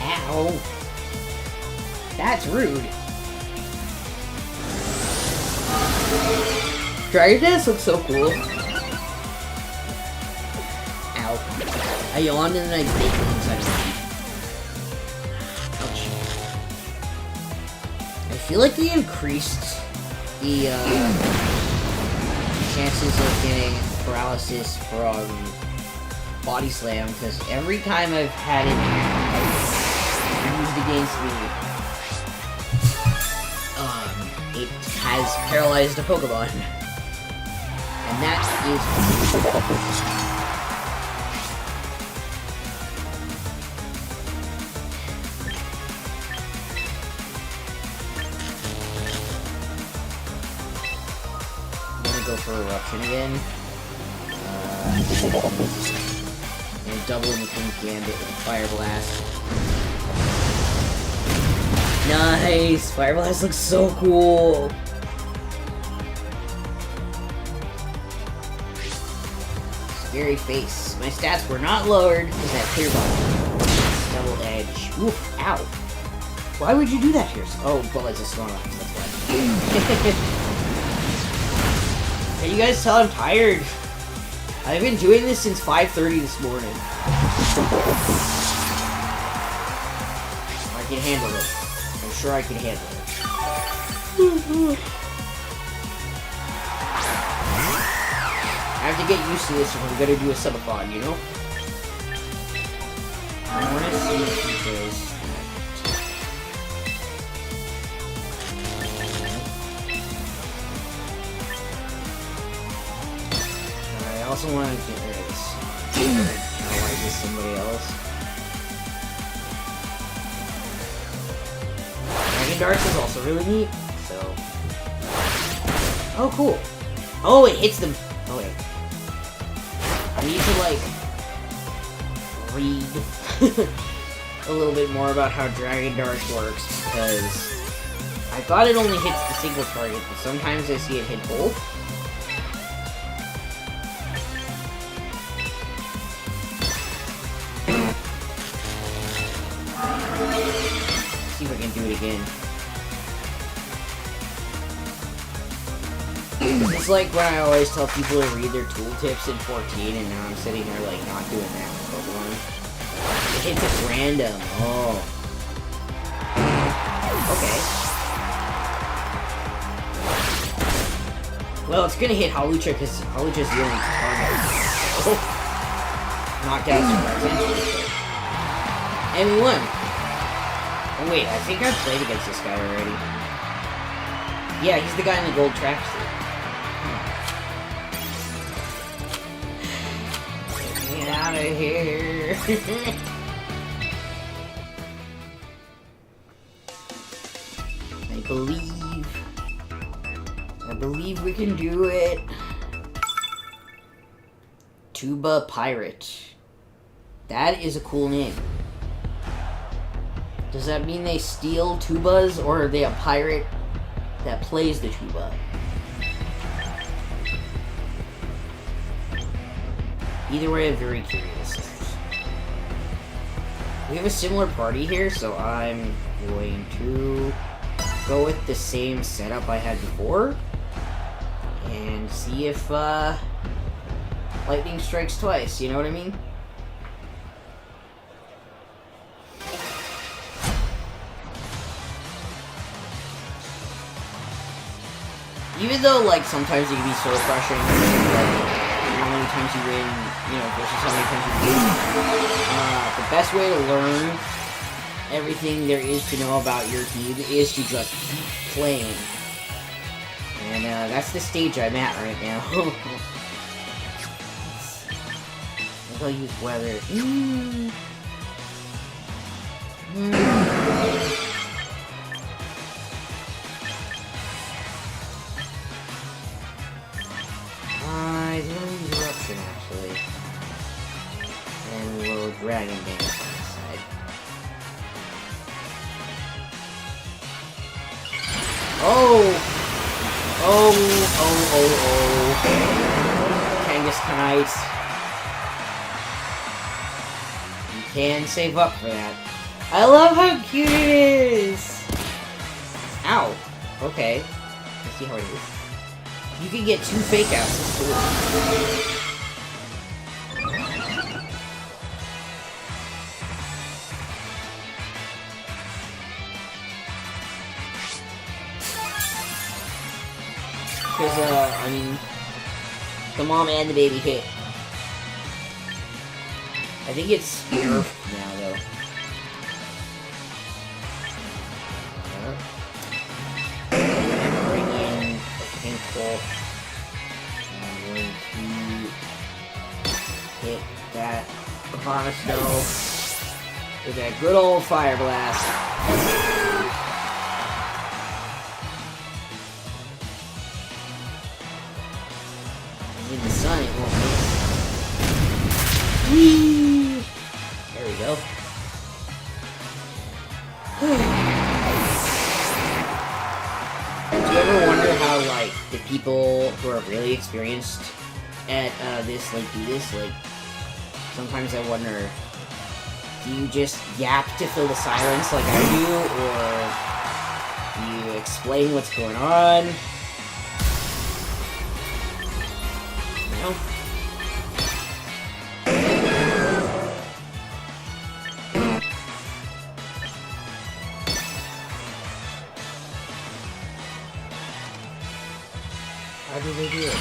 Ow. That's rude. Dragonites looks so cool. Ow. I yawned and then I bit inside of my teeth. feel like they increased the chances of getting paralysis from Body Slam, because every time I've had it used against me, it has paralyzed a Pokemon. And that is... I'm gonna go for Eruption again. And double in the King Gambit with Fire Blast. Nice! Fire Blast looks so cool! Scary face. My stats were not lowered because that clear button. Double edge. Oof, ow. Why would you do that here? Oh, well, it's a Snorlax, that's why. Can you guys tell I'm tired? I've been doing this since 5:30 this morning. I can handle it. I'm sure I can handle it. I have to get used to this if I'm gonna do a subathon, you know? I wanna see if he does that. I also want to get rid of this. Otherwise, it's somebody else. Dragon Darts is also really neat, so... Oh, cool. Oh, it hits them. Oh, wait. I need to, like, read a little bit more about how Dragon Darts works, because I thought it only hits the single target, but sometimes I see it hit both. See if I can do it again. It's like when I always tell people to read their tooltips in 14, and now I'm sitting there like not doing that with Pokemon. It hits it random. Oh. Okay. Well, it's gonna hit Hawlucha because Hawlucha's the only target. Oh. Knocked out surprise. And we won. Oh wait, I think I've played against this guy already. Yeah, he's the guy in the gold tracksuit. Get out of here! I believe we can do it. Tuba Pirate. That is a cool name. Does that mean they steal tubas, or are they a pirate that plays the tuba? Either way, I'm very curious. We have a similar party here, so I'm going to go with the same setup I had before and see if lightning strikes twice, you know what I mean? Even though, like, sometimes it can be so refreshing, like, how many times you win, you know, versus how many times you lose. The best way to learn everything there is to know about your team is to just keep playing. And, that's the stage I'm at right now. I'll use weather. I didn't use Eruption, actually. And we'll Dragon Dance on the side. Oh! Oh! Kangaskite. You can save up for that. I love how cute it is! Ow. Okay. Let's see how it is. You can get 2 fake outs. That's cool. I mean, the mom and the baby hit. I think it's nerfed now, though. Bring in a pink ball. I'm going to hit that Piranha Snow with that good old Fire Blast. In the sun, it won't miss. Whee! There we go. Do you ever wonder how, like, the people who are really experienced at this, like, do this? Like, sometimes I wonder, do you just yap to fill the silence like I do, or do you explain what's going on? You know? How do they do it?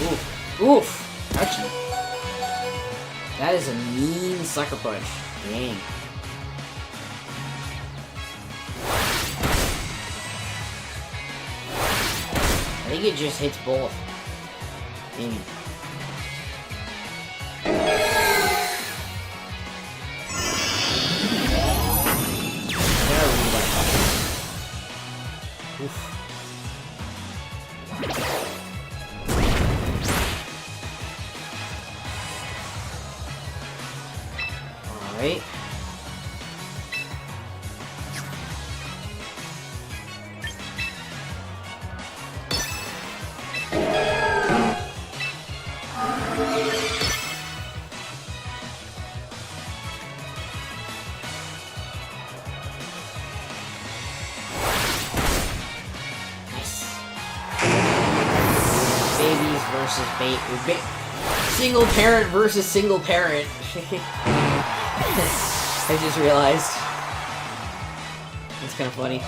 Oof. Oof. Ouchie. That is a mean sucker punch. Dang. I think it just hits both. Maybe. Oof. Alright. Versus single parent versus single parent. I just realized. It's kind of funny.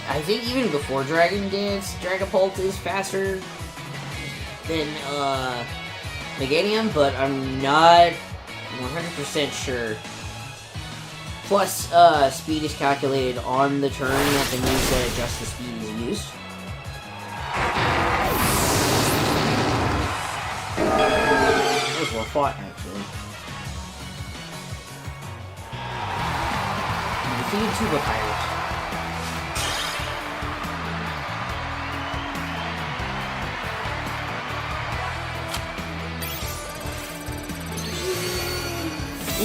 I think even before Dragon Dance, Dragapult is faster than Meganium, but I'm not 100% sure. Plus, speed is calculated on the turn that the moves that adjust the speed is used. That was well fought, actually. Defeated Tuba Pirate.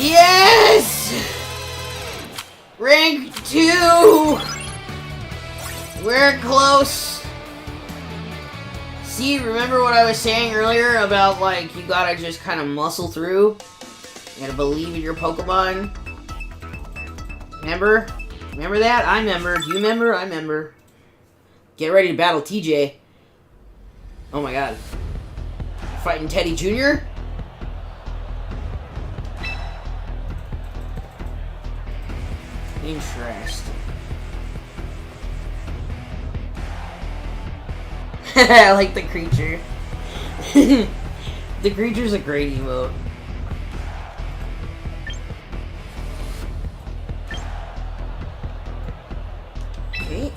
Yes! Rank 2! We're close. See, remember what I was saying earlier about, like, you gotta just kind of muscle through? You gotta believe in your Pokemon? Remember? Remember that? I remember. Do you remember? I remember. Get ready to battle TJ. Oh my god. Fighting Teddy Jr.? Interesting. I like the creature. The creature's a great emote. Okay.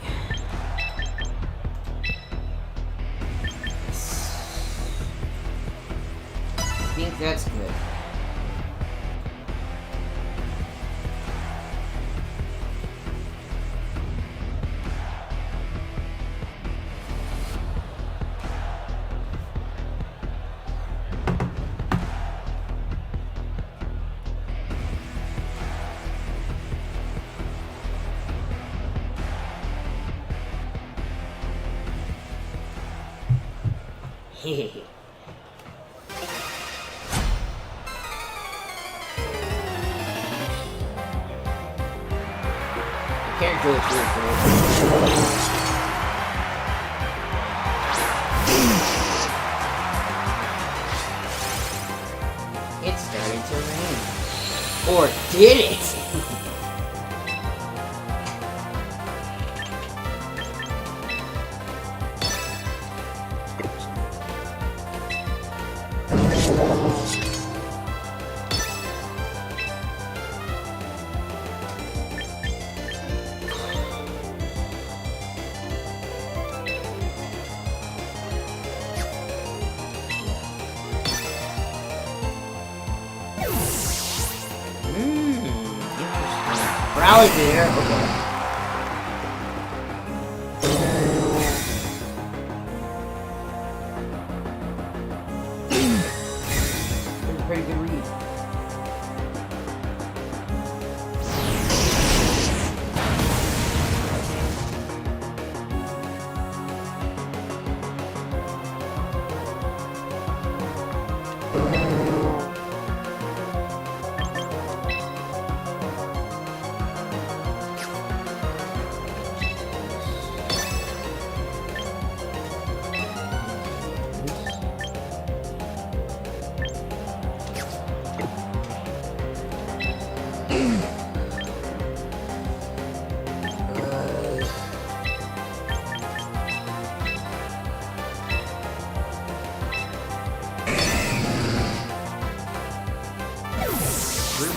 I think that's good. Hehehe. Character looks really cool. It started to rain. Or did it? Rally there. Okay. That's a pretty good read.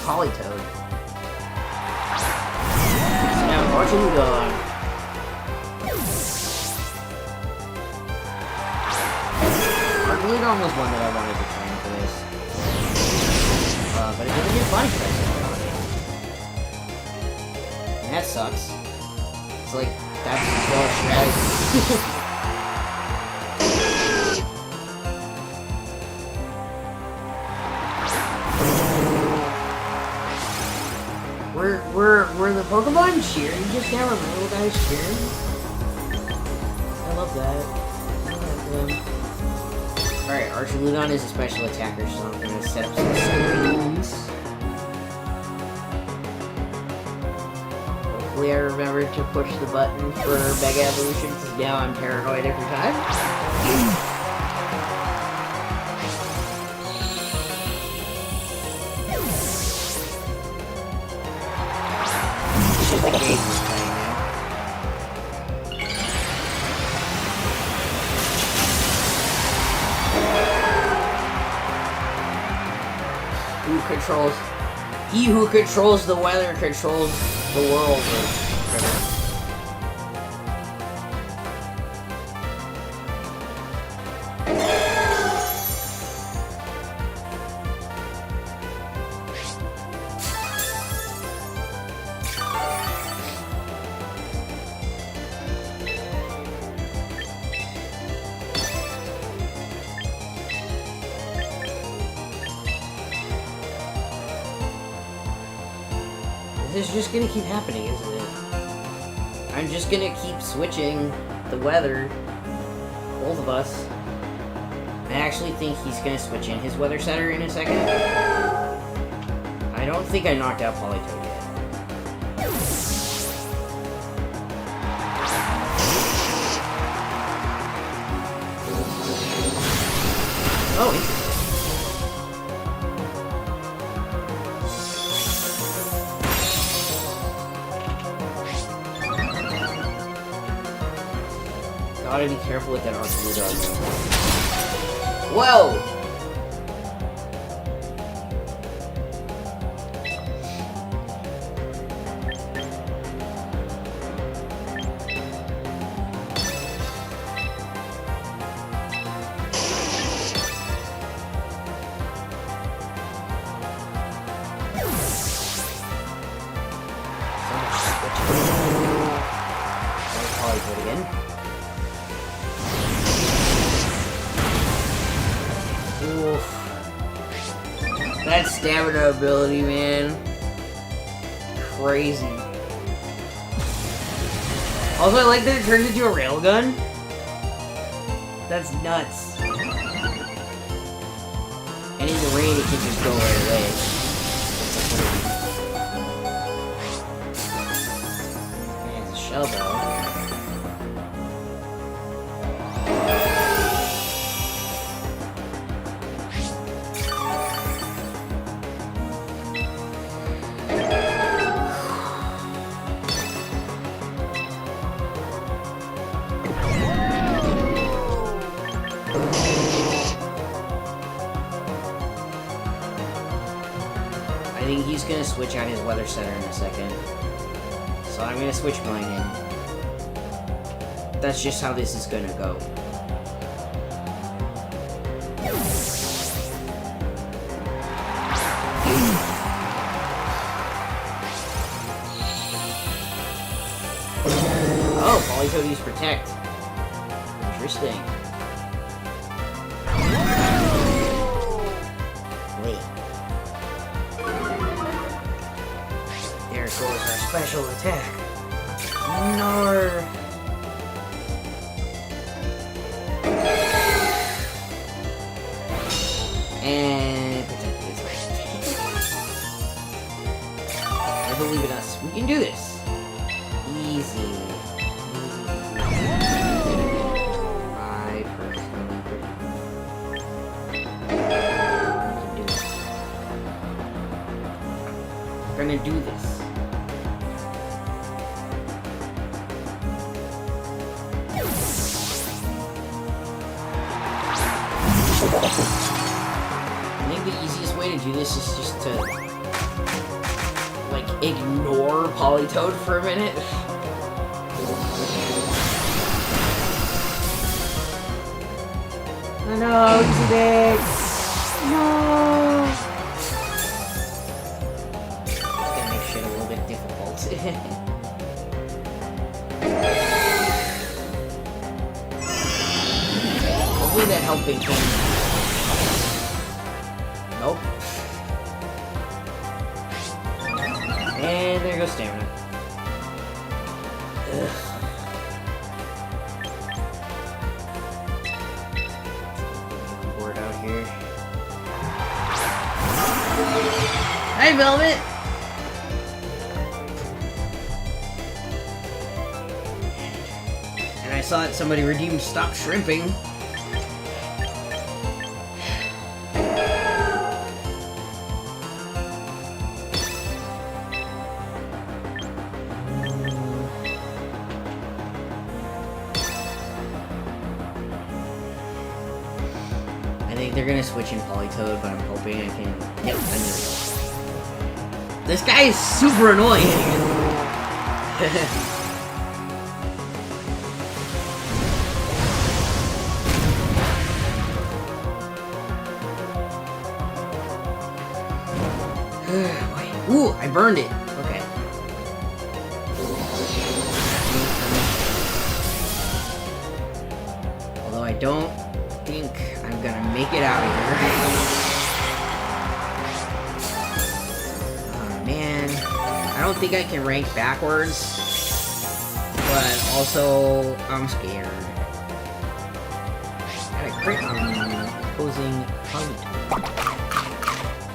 Polytoad. Now, Archuludon. Archuludon was one that I wanted to train for this. But it didn't get body press on it. And that sucks. It's like, that's well strategy. Were the Pokemon cheering just now? Were the little guys cheering? I love that. I love them. Alright, Archuludon is a special attacker, so I'm gonna set up some screens. Hopefully I remember to push the button for Mega Evolution, because now I'm paranoid every time. The game is playing now. He who controls the weather controls the world. This is just gonna keep happening, isn't it? I'm just gonna keep switching the weather. Both of us. I actually think he's gonna switch in his weather setter in a second. I don't think I knocked out Polytoad yet. Oh, interesting. Gotta be careful with that Archuludon. Whoa! Polytoad again. Oof. That stamina ability, man. Crazy. Also, I like that it turns into a railgun. That's nuts. the rain, it can just go right away. And it's a shell bell. I think he's gonna switch out his weather center in a second. So I'm gonna switch mine in. That's just how this is gonna go. Oh, Polytoad used Protect. Interesting. Wait. There goes our special attack. No. And Protect is right. I believe in us. We can do this. Easy. We're gonna do this. I think the easiest way to do this is just to, like, ignore Polytoad for a minute. Oh no, he's big! No! A little bit difficult. Hopefully that helping thing. Nope. And there goes stamina. Ugh. Board out here. Hi, Velvet! I saw that somebody redeemed Stop Shrimping. I think they're gonna switch in Polytoad, but I'm hoping I can... Yep, I knew it. This guy is super annoying! Ooh, I burned it. Okay. Although I don't think I'm gonna make it out of here. Oh man. I don't think I can rank backwards. But also, I'm scared. Got a crit on opposing Polytoad.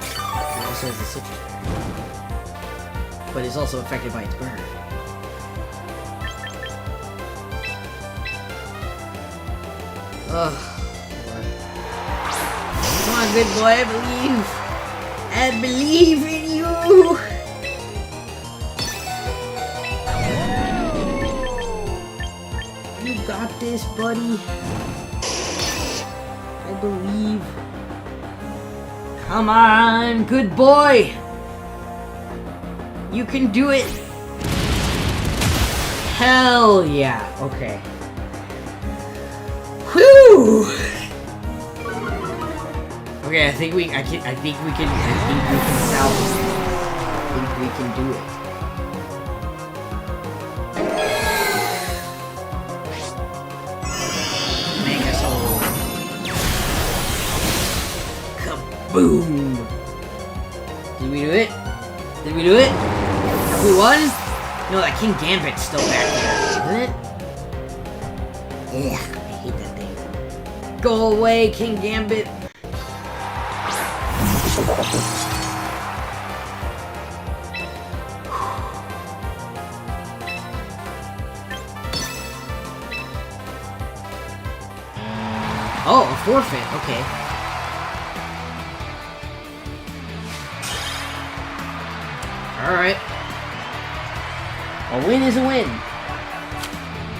He also has a citrus berry. But is also affected by its burn. Ugh. Come on, good boy, I believe. I believe in you. You got this, buddy. I believe. Come on, good boy. You can do it! Hell yeah! Okay. Whew! Okay, I think we can salvage it. I think we can do it. Mega Soul. Kaboom! Did we do it? Did we do it? Have we won? No, that King Gambit's still back there, isn't it? Ugh, I hate that thing. Go away, King Gambit. Oh, a forfeit, okay. Alright. A win is a win.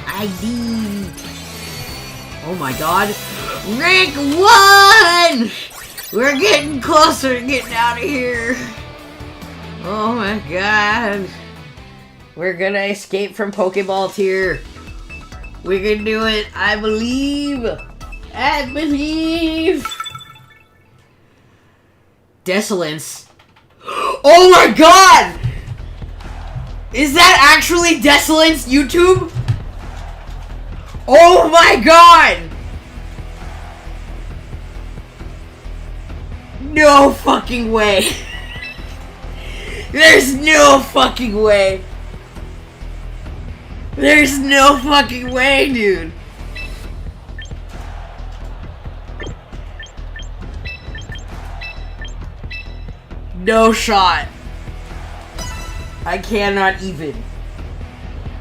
ID. Oh my god. Rank 1! We're getting closer to getting out of here. Oh my god. We're gonna escape from Pokeball tier. We can do it. I believe. I believe. Desolence. Oh my god! Is that actually Desolence YouTube? Oh my god! No fucking way. There's no fucking way. There's no fucking way, dude. No shot. I cannot even.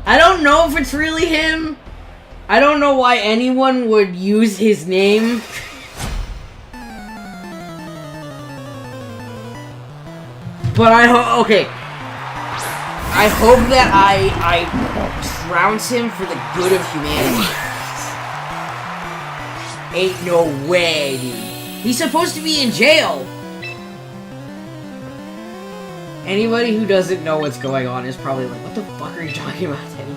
I don't know if it's really him. I don't know why anyone would use his name. But okay. I hope that I trounce him for the good of humanity. Ain't no way, dude. He's supposed to be in jail. Anybody who doesn't know what's going on is probably like, what the fuck are you talking about, Teddy?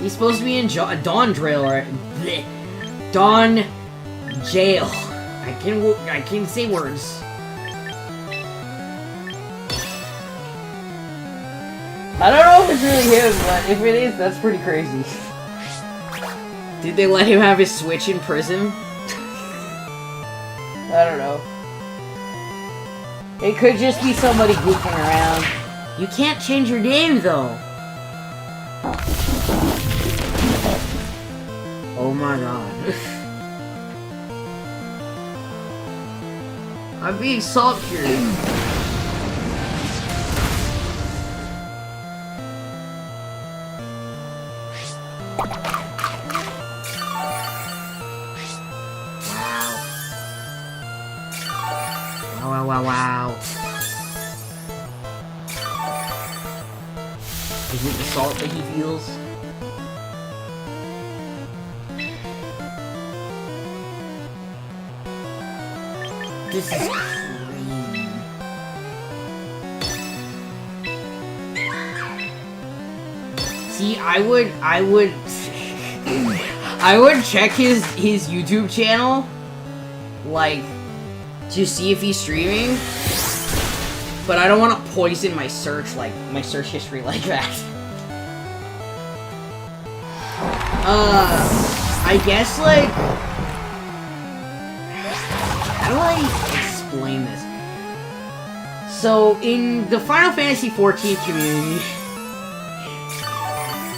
He's supposed to be in Dawn Drill, or Dawn Jail. I can say words. I don't know if it's really him, but if it is, that's pretty crazy. Did they let him have his Switch in prison? I don't know. It could just be somebody goofing around. You can't change your name, though. Oh my god. I'm being salt cured. Wow. Is it the salt that he feels? This is crazy. See, I would check his YouTube channel, like, to see if he's streaming, but I don't want to poison my search history like that. I guess, like, how do I explain this? So, in the Final Fantasy XIV community,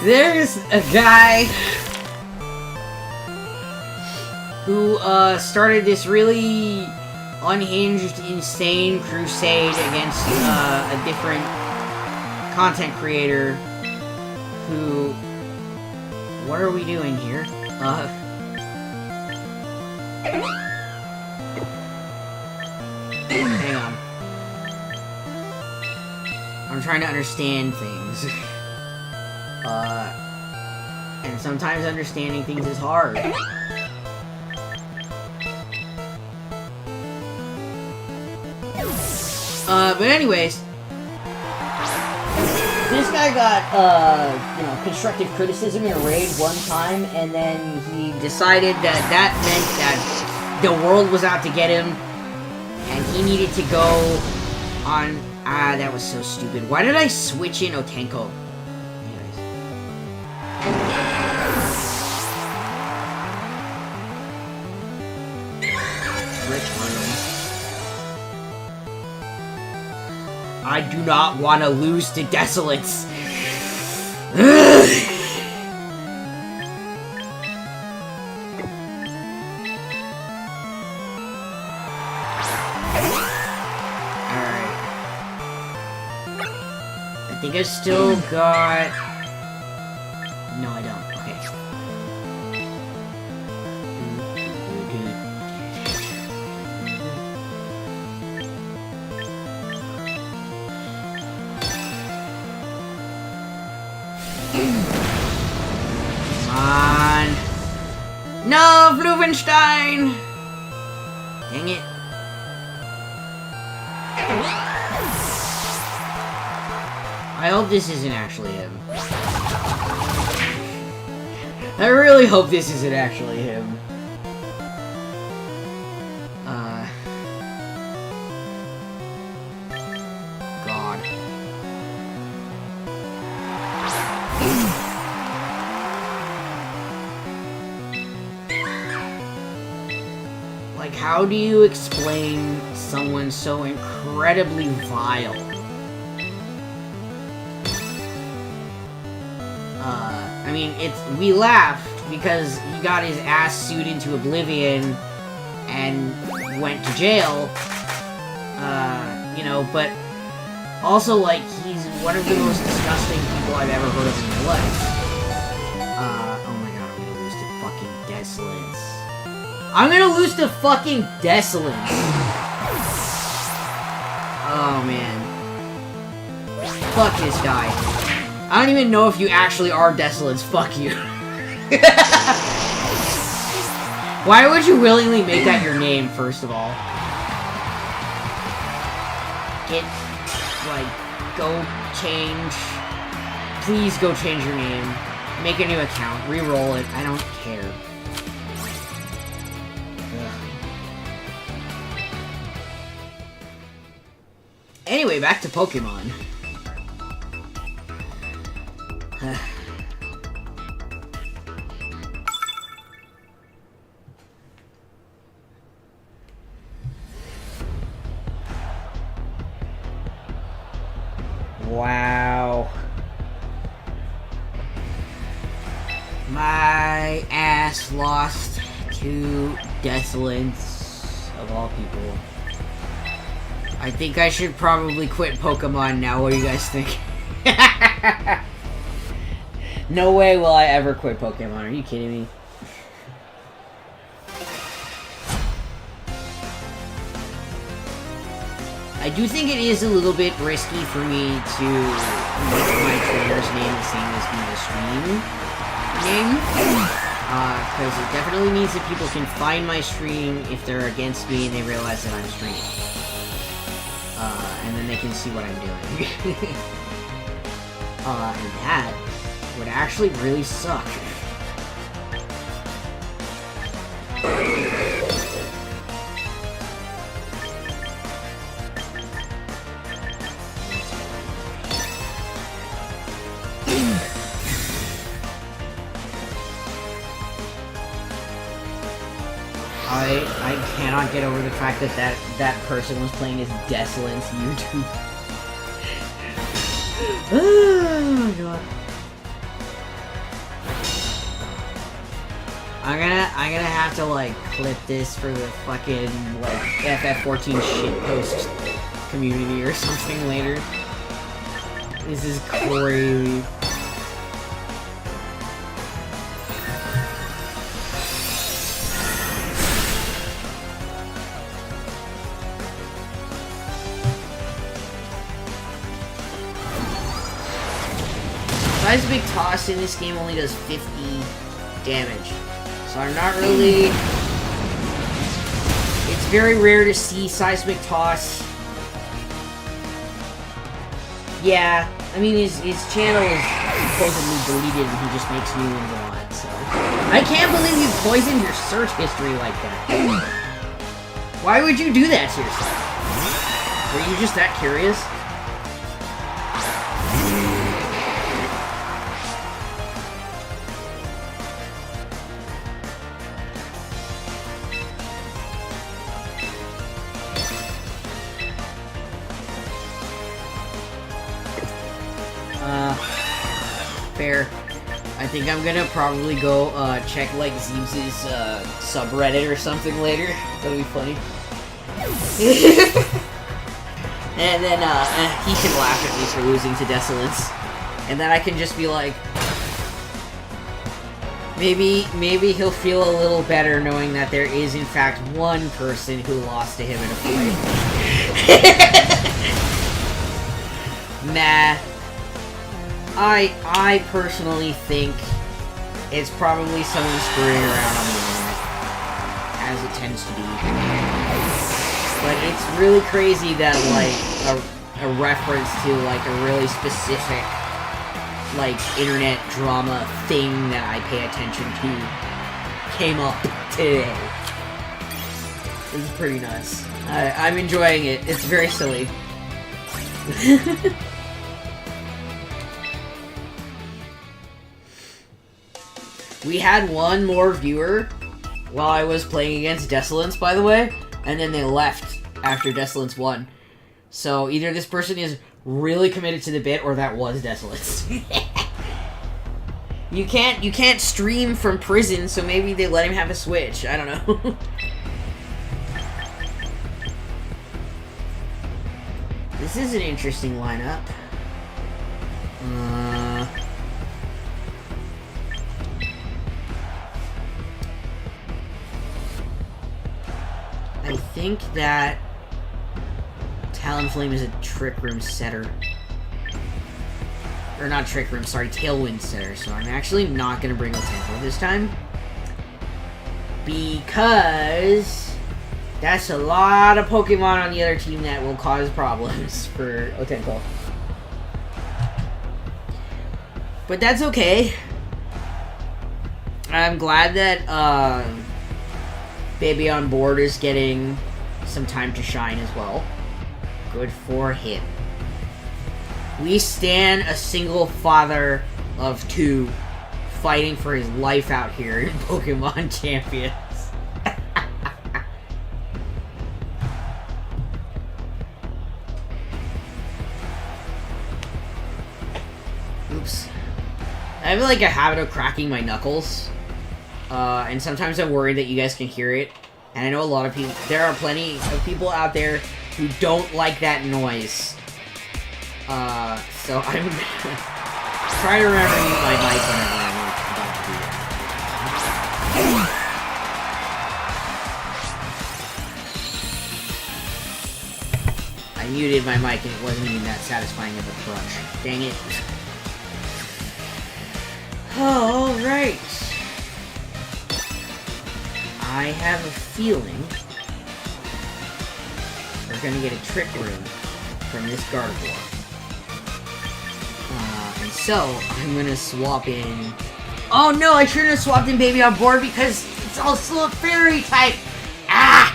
there's a guy who, started this really unhinged, insane crusade against a different content creator who... What are we doing here? Hang on. I'm trying to understand things. And sometimes understanding things is hard. But anyways, this guy got, constructive criticism in a raid one time, and then he decided that meant that the world was out to get him, and he needed to go on, that was so stupid. Why did I switch in Otenko? Anyways. Rich money. I do not want to lose to Desolates. think I still got... No, I don't. Okay. Come on. No, Fluvenstein! Dang it. I hope this isn't actually him. I really hope this isn't actually him. God. Like, how do you explain someone so incredibly vile? I mean, we laugh because he got his ass sued into oblivion and went to jail, you know, but also, like, he's one of the most disgusting people I've ever heard of in my life. Oh my god, I'm gonna lose to fucking Desolence. I'm gonna lose to fucking Desolence! Oh, man. Fuck this guy. I don't even know if you actually are Desolence. Fuck you. Why would you willingly make that your name, first of all? Go change. Please go change your name. Make a new account. Re-roll it. I don't care. Anyway, back to Pokemon. Wow. My ass lost to Desolence, of all people. I think I should probably quit Pokemon now. What do you guys think? No way will I ever quit Pokemon. Are you kidding me? I do think it is a little bit risky for me to make my trainer's name the same as the stream name. Because it definitely means that people can find my stream if they're against me and they realize that I'm streaming. And then they can see what I'm doing. And that would actually really suck. I cannot get over the fact that that person was playing as Desolence YouTube. Oh my god. I'm gonna have to like clip this for the fucking like FF14 shitpost community or something later. This is crazy. Seismic Toss in this game only does 50 damage. So I'm not really... It's very rare to see Seismic Toss. Yeah, I mean, his channel is supposedly deleted and he just makes new ones a lot, so... I can't believe you poisoned your search history like that. Why would you do that to yourself? Were you just that curious? Fair. I think I'm gonna probably go check like Zeus' subreddit or something later. That'll be funny. And then he can laugh at me for losing to Desolence. And then I can just be like, maybe he'll feel a little better knowing that there is in fact one person who lost to him in a fight. Nah. I personally think it's probably someone screwing around on the internet, as it tends to be. But it's really crazy that, like, a reference to, like, a really specific, like, internet drama thing that I pay attention to came up today. It's pretty nuts. I'm enjoying it. It's very silly. We had one more viewer while I was playing against Desolence, by the way, and then they left after Desolence won. So either this person is really committed to the bit, or that was Desolence. You can't stream from prison, so maybe they let him have a Switch. I don't know. This is an interesting lineup. I think that Talonflame is a Trick Room setter. Or not Trick Room, sorry, Tailwind setter. So I'm actually not going to bring Otenko this time. Because that's a lot of Pokemon on the other team that will cause problems for Otenko. But that's okay. I'm glad that Baby on Board is getting some time to shine as well. Good for him. We stand a single father of two fighting for his life out here in Pokemon Champions. Oops. I have like a habit of cracking my knuckles. And sometimes I'm worried that you guys can hear it. And I know a lot of people, there are plenty of people out there who don't like that noise. So I'm trying to remember to mute my mic whenever I'm about to do that. I muted my mic and it wasn't even that satisfying of a crunch. Dang it. Alright. I have a feeling we're gonna get a Trick Room from this Gardevoir. And so, I'm gonna swap in... Oh no, I shouldn't have swapped in Baby on Board because it's also a Fairy type! Ah!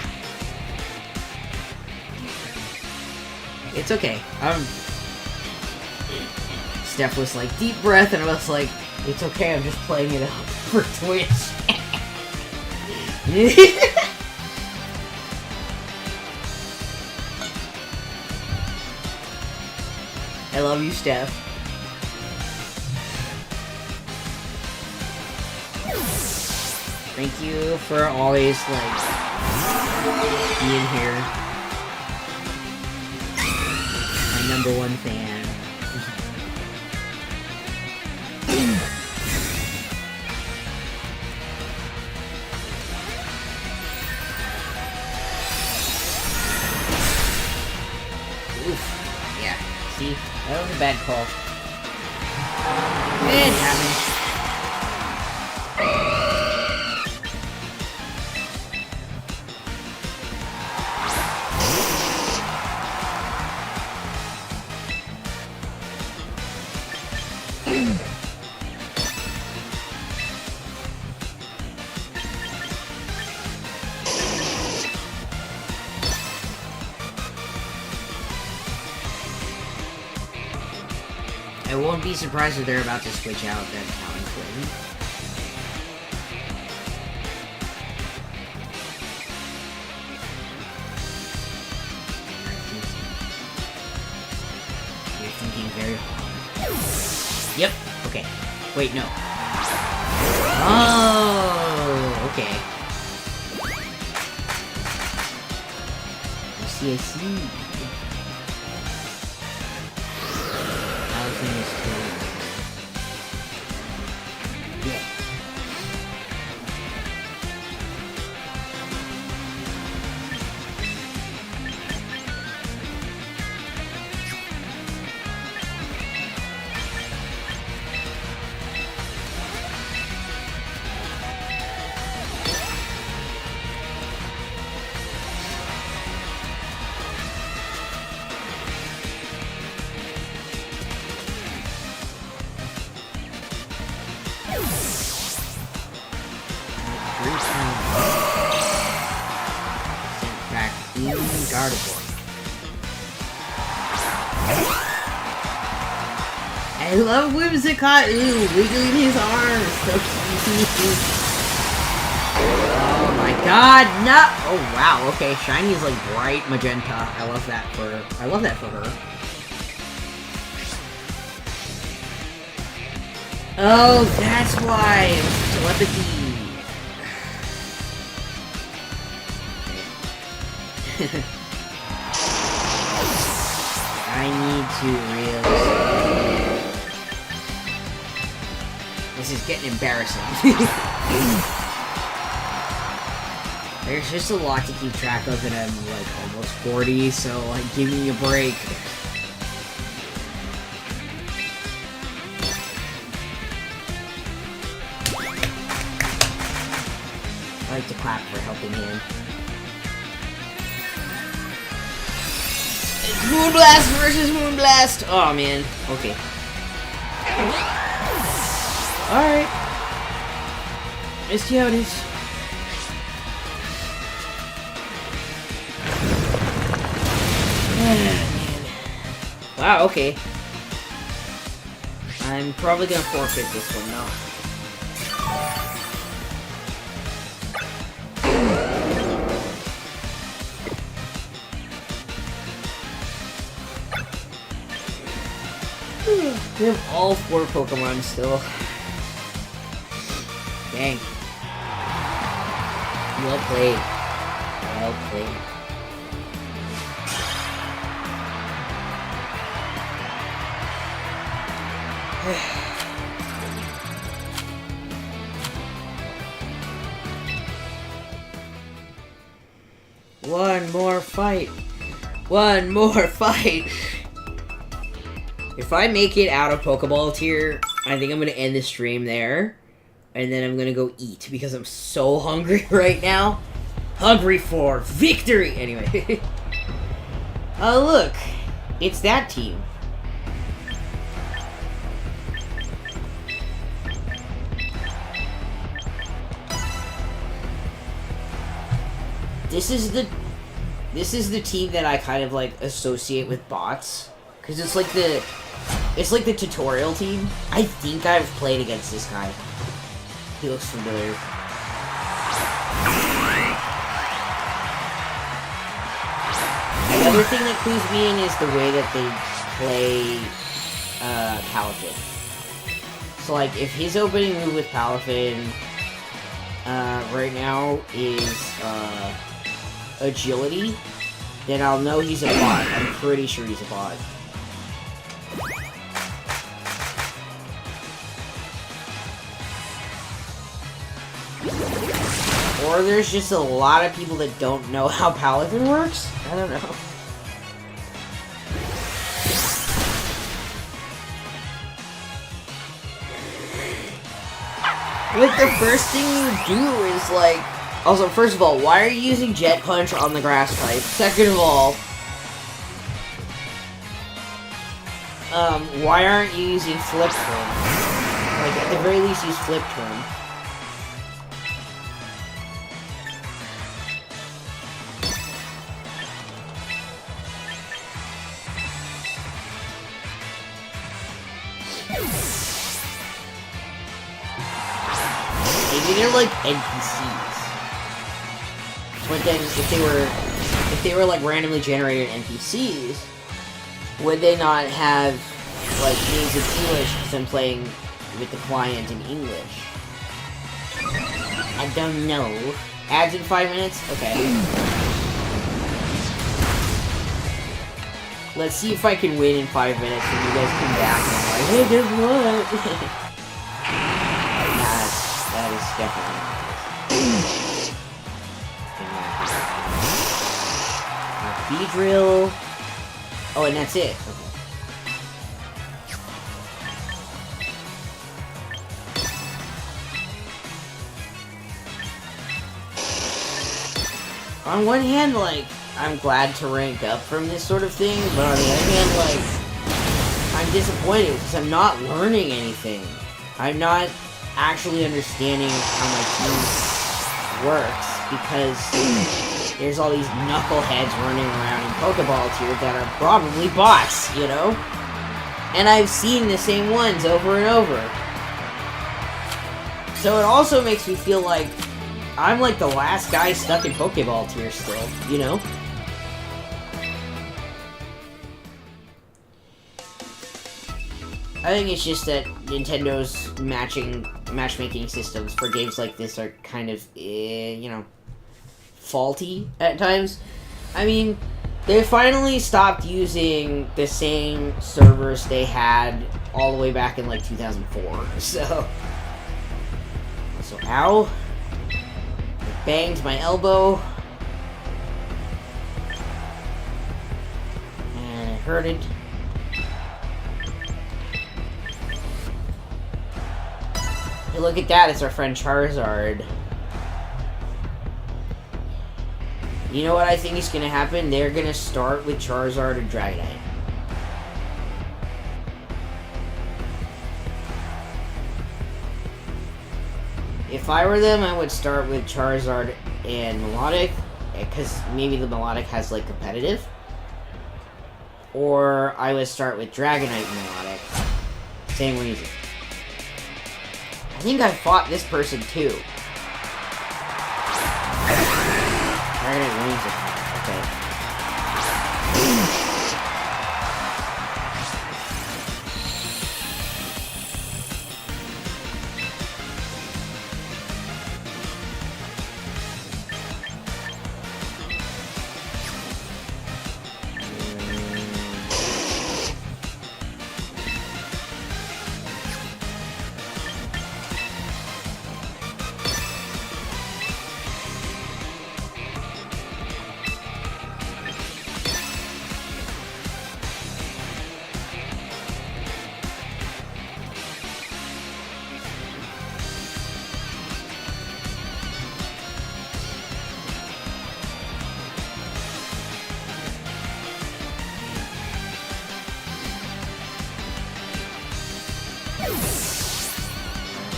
It's okay. Steph was like, deep breath, and I was like, it's okay, I'm just playing it out for Twitch. I love you, Steph. Thank you for always, like, being here. My #1 fan. See? That was a bad call. It happens. I won't be surprised if they're about to switch out that Talonflame. You're thinking very hard. Yep. Okay. Wait, no. Oh, okay. I see. Gardevoir. I love Whimsicott! Ooh, wiggling his arms! So cute! Oh my god, no! Oh wow, okay, Shiny's like bright magenta. I love that for her. Oh, that's why! Telepathy! I need to really... This is getting embarrassing. There's just a lot to keep track of, and I'm like almost 40, so like give me a break. I like to clap for helping him. It's Moonblast versus Moonblast! Oh man, okay. Alright. Let's see how it is. Wow, okay. I'm probably gonna forfeit this one now. We have all 4 Pokemon still. Dang. Well played. Well played. One more fight. One more fight. If I make it out of Pokeball tier, I think I'm gonna end the stream there. And then I'm gonna go eat because I'm so hungry right now. Hungry for victory! Anyway. Oh, look. It's that team. This is the team that I kind of like associate with bots, because it's like the tutorial team. I think I've played against this guy. He looks familiar. Another thing that clues me in is the way that they play Palafin. So like if his opening move with Palafin right now is agility, then I'll know he's a bot. I'm pretty sure he's a bot. Or there's just a lot of people that don't know how Palafin works? I don't know. Like, the first thing you do is, like... Also, first of all, why are you using Jet Punch on the grass type? Second of all... why aren't you using Flip Turn? Like, at the very least, use Flip Turn. Maybe they're like NPCs. But then if they were like randomly generated NPCs, would they not have like names of English because I'm playing with the client in English? I don't know. Ads in 5 minutes? Okay. Let's see if I can win in 5 minutes when you guys come back and I'm like, hey, guess what? That is definitely Beedrill. Oh, and that's it. Okay. On one hand, like, I'm glad to rank up from this sort of thing, but on the other hand, like, I'm disappointed because I'm not learning anything. I'm not actually understanding how my team works because there's all these knuckleheads running around in Pokeball tier that are probably bots, you know? And I've seen the same ones over and over. So it also makes me feel like I'm like the last guy stuck in Pokeball tier still, you know? I think it's just that Nintendo's matchmaking systems for games like this are kind of, you know, faulty at times. I mean, they finally stopped using the same servers they had all the way back in like 2004. So ow. I banged my elbow. And it hurted. Hey, look at that, it's our friend Charizard. You know what I think is gonna happen? They're gonna start with Charizard or Dragonite. If I were them, I would start with Charizard and Melodic, because maybe the Melodic has, like, competitive. Or I would start with Dragonite and Melodic. Same reason. I think I fought this person, too. Dragonite wins it. Okay.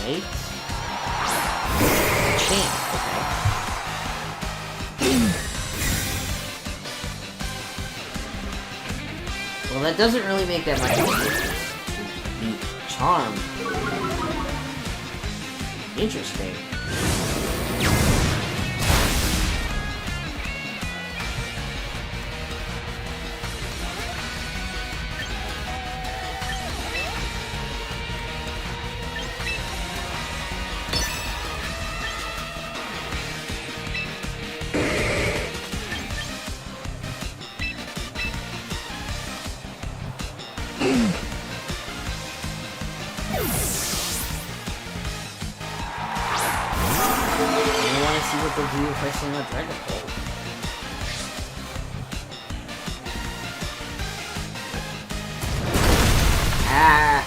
Right. Champ, okay. Well, that doesn't really make that much difference. Charm. Interesting. See what they'll do if I send a Dragon Ball. Ah!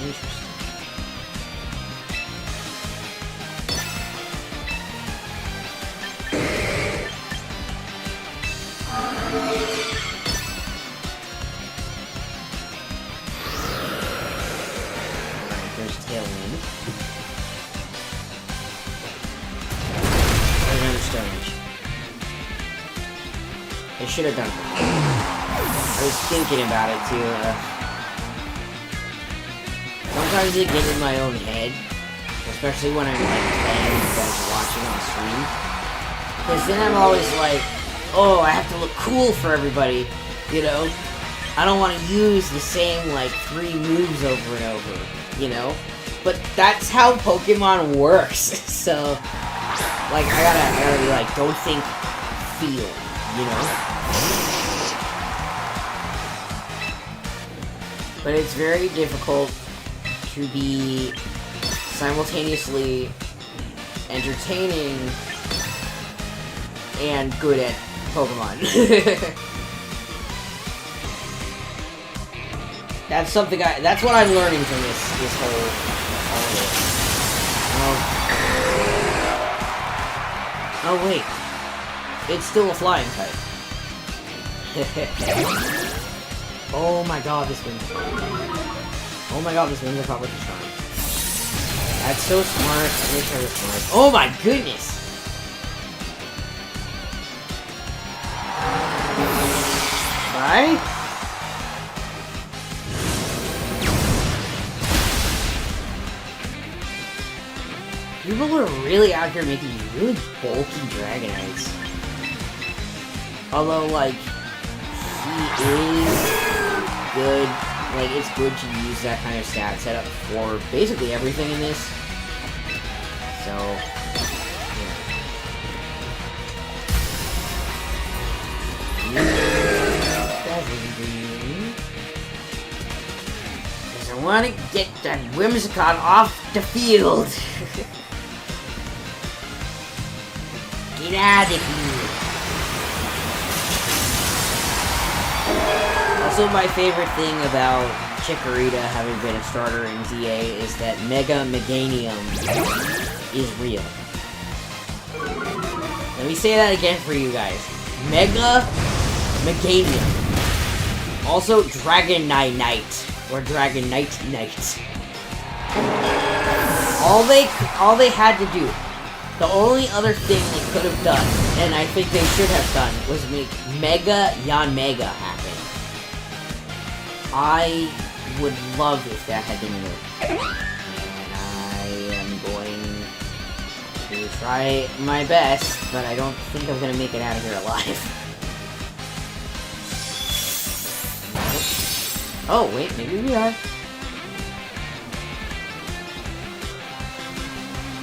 Interesting. Tailwind. There's another Stonehenge. I should have done it. I was thinking about it too. Sometimes I get in my own head, especially when I'm like playing and guys watching on stream. Because then I'm always like, oh, I have to look cool for everybody, you know? I don't want to use the same like 3 moves over and over, you know? But that's how Pokemon works. So, like, I gotta be like, don't think, feel, you know? But it's very difficult to be simultaneously entertaining and good at Pokemon. That's something that's what I'm learning from this whole all of this. Oh wait, it's still a flying type. Oh my god, this wins. Oh my god, this wins a proper charm. That's so smart. I wish I was smart. Oh my goodness! Bye? People are really out here making really bulky Dragonites. Although, like, he is good. Like, it's good to use that kind of stat setup for basically everything in this. So, because I want to get that Whimsicott off the field. Get out of here. Also, my favorite thing about Chikorita having been a starter in ZA is that Mega Meganium is real. Let me say that again for you guys. Mega Meganium. Also, Dragonite, or Dragonite Knight. All they had to do, the only other thing they could have done, and I think they should have done, was make Mega Yanmega happen. I would love if that had been moved. And I am going to try my best, but I don't think I'm gonna make it out of here alive. Oh, wait, maybe we are.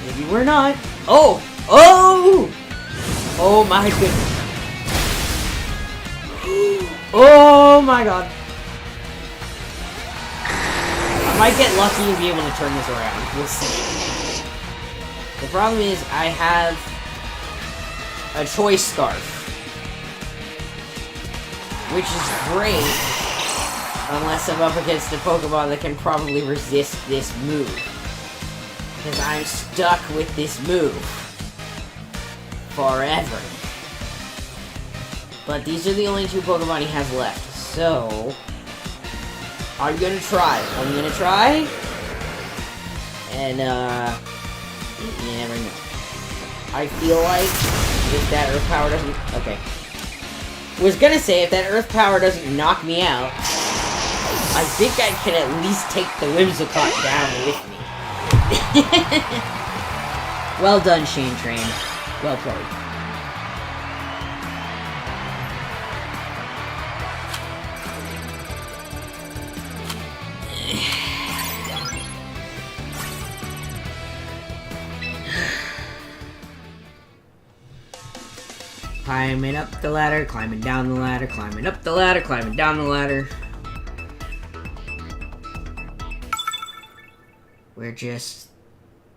Maybe we're not. Oh! Oh! Oh my goodness. Oh my god. I might get lucky and be able to turn this around. We'll see. The problem is, I have a choice scarf. Which is great, unless I'm up against a Pokemon that can probably resist this move. Because I'm stuck with this move. Forever. But these are the only two Pokemon he has left, so I'm gonna try. And, you never know. I feel like if that Earth Power doesn't... Okay. Was gonna say, if that Earth Power doesn't knock me out, I think I can at least take the Whimsicott down with me. Well done, Shane Train. Well played. Climbing up the ladder, climbing down the ladder, climbing up the ladder, climbing down the ladder. We're just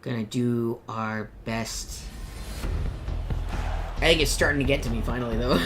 gonna do our best. I think it's starting to get to me finally, though.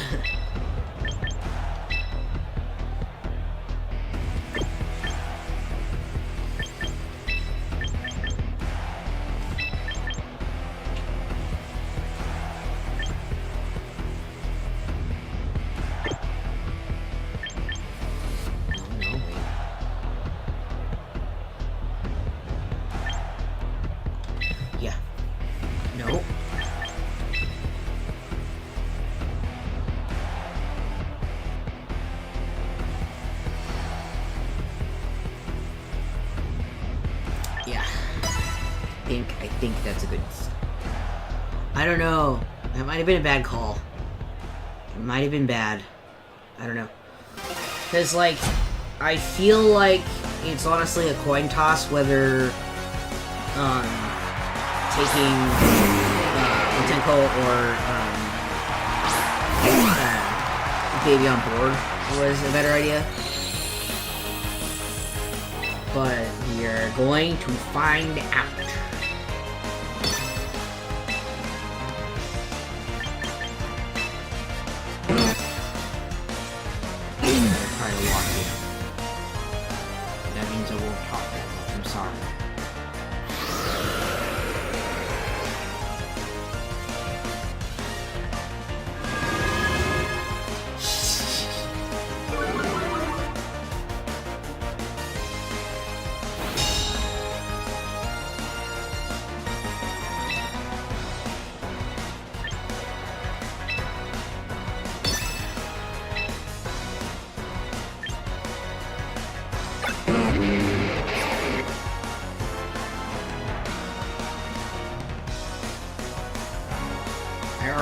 I think that's a good... I don't know. That might have been a bad call. It might have been bad. I don't know. Because, like, I feel like it's honestly a coin toss whether taking Potenko or Baby on board was a better idea. But we are going to find out. Try to lock it. That means I won't talk that much. I'm sorry.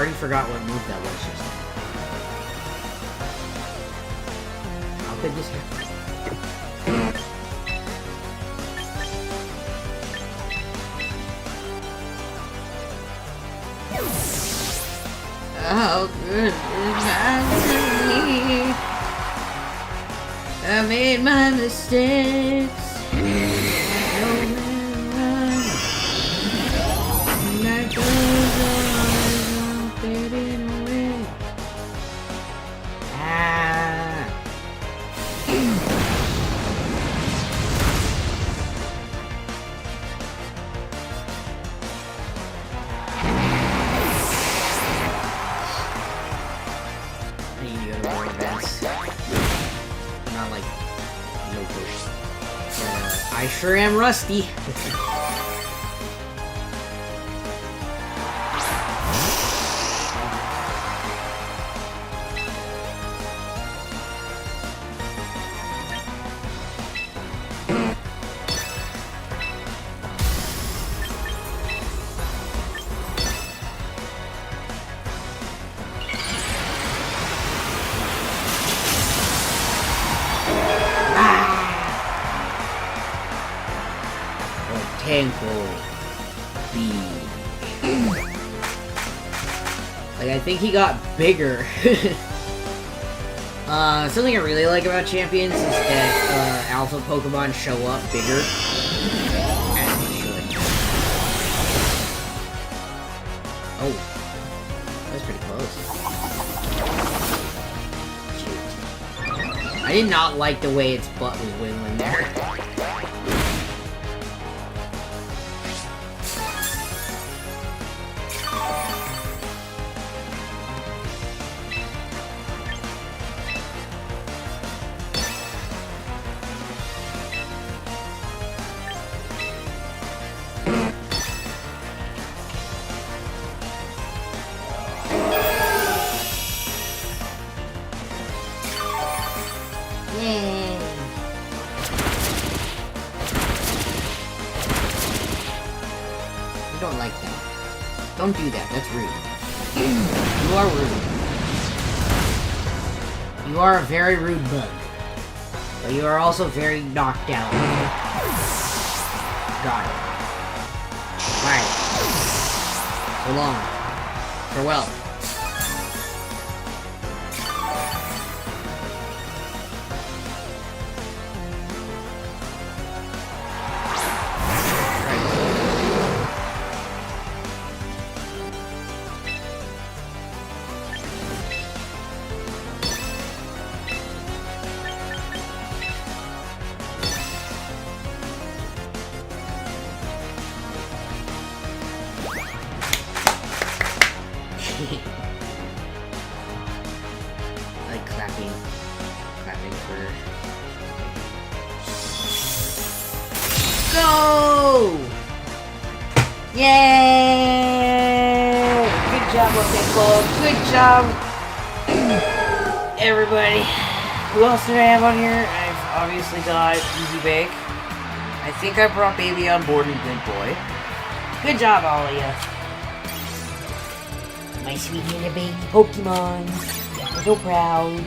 already forgot what move that was just now. How could this happen? How good is that to me? I made my mistakes. Not like no push. I sure am rusty. Like, I think he got bigger. Something I really like about Champions is that alpha Pokemon show up bigger. As they should. Oh. That was pretty close. Shoot. I did not like the way its butt was wiggling there. I don't like that. Don't do that, that's rude. You are rude. You are a very rude bug. But you are also very knocked out. Got it. Bye. So long. Farewell. Like clapping for... Go! Yay! Good job, okay, Club. Good job, everybody. Who else do I have on here? I've obviously got Easy Bake. I think I brought Baby on board and Good Boy. Good job, all of you. My sweet little baby Pokemon. I'm so proud.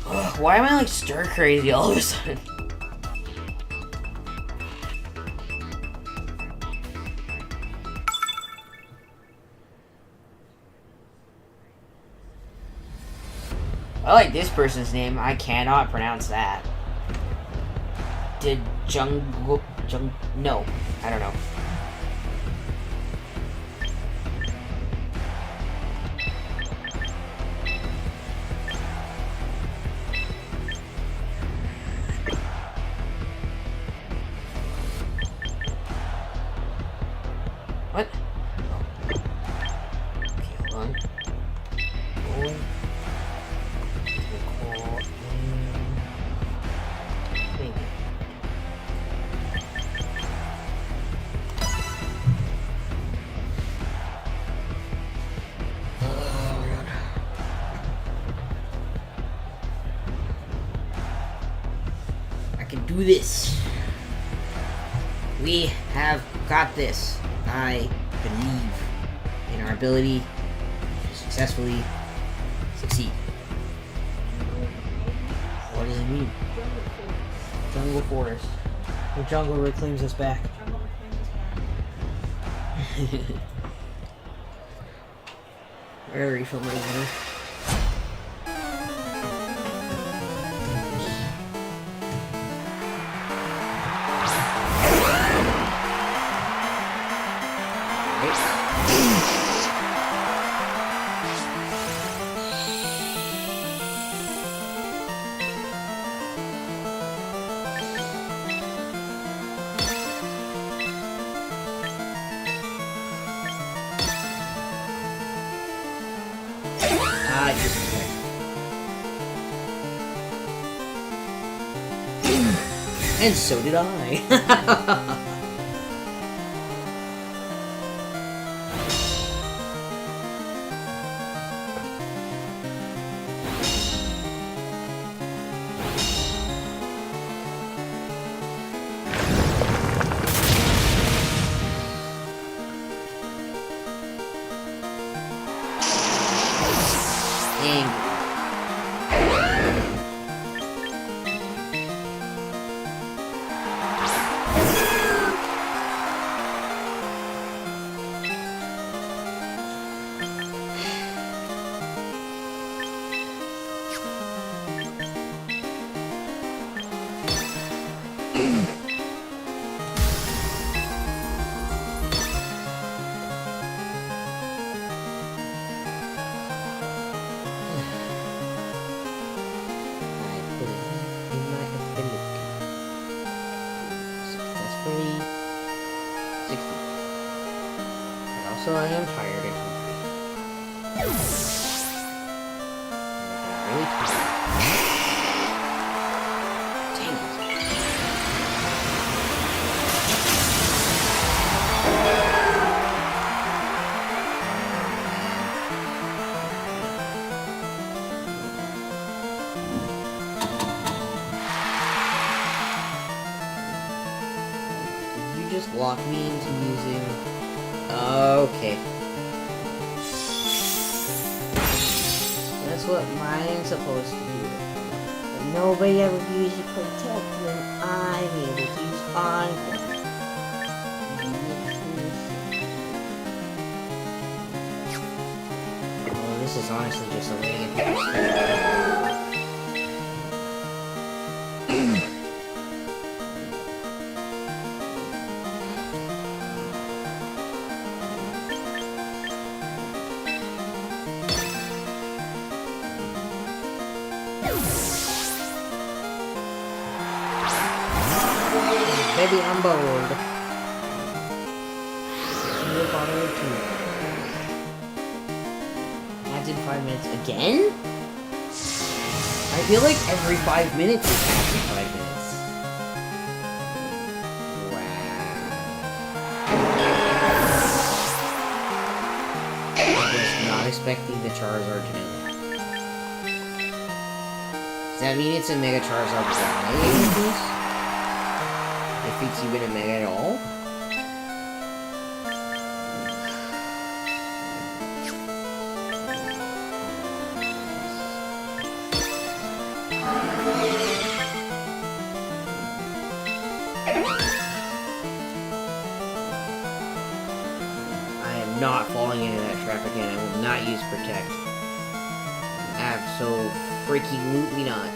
Ugh, why am I like stir crazy all of a sudden? I like this person's name. I cannot pronounce that. No, I don't know. What? Okay, hold on. Do this. We have got this. I believe in our ability to successfully succeed. What does it mean? Jungle forest. The jungle reclaims us back. Where are refill my water? And so did I. So I am tired and hungry. I'm really tired. Dang it. Did you just lock me into using... Okay. That's what mine's supposed to do. But nobody ever uses protect when I'm able to use on. Oh, this is honestly just a way to get people. Baby, I'm bored. Adds in 5 minutes again? I feel like every 5 minutes is adds in 5 minutes. Wow. I was not expecting the Charizard to know that. Does that mean it's a Mega Charizard fly? If it's even a Mega at all? I am not falling into that trap again. I will not use Protect. Abso-freaking-lutely not.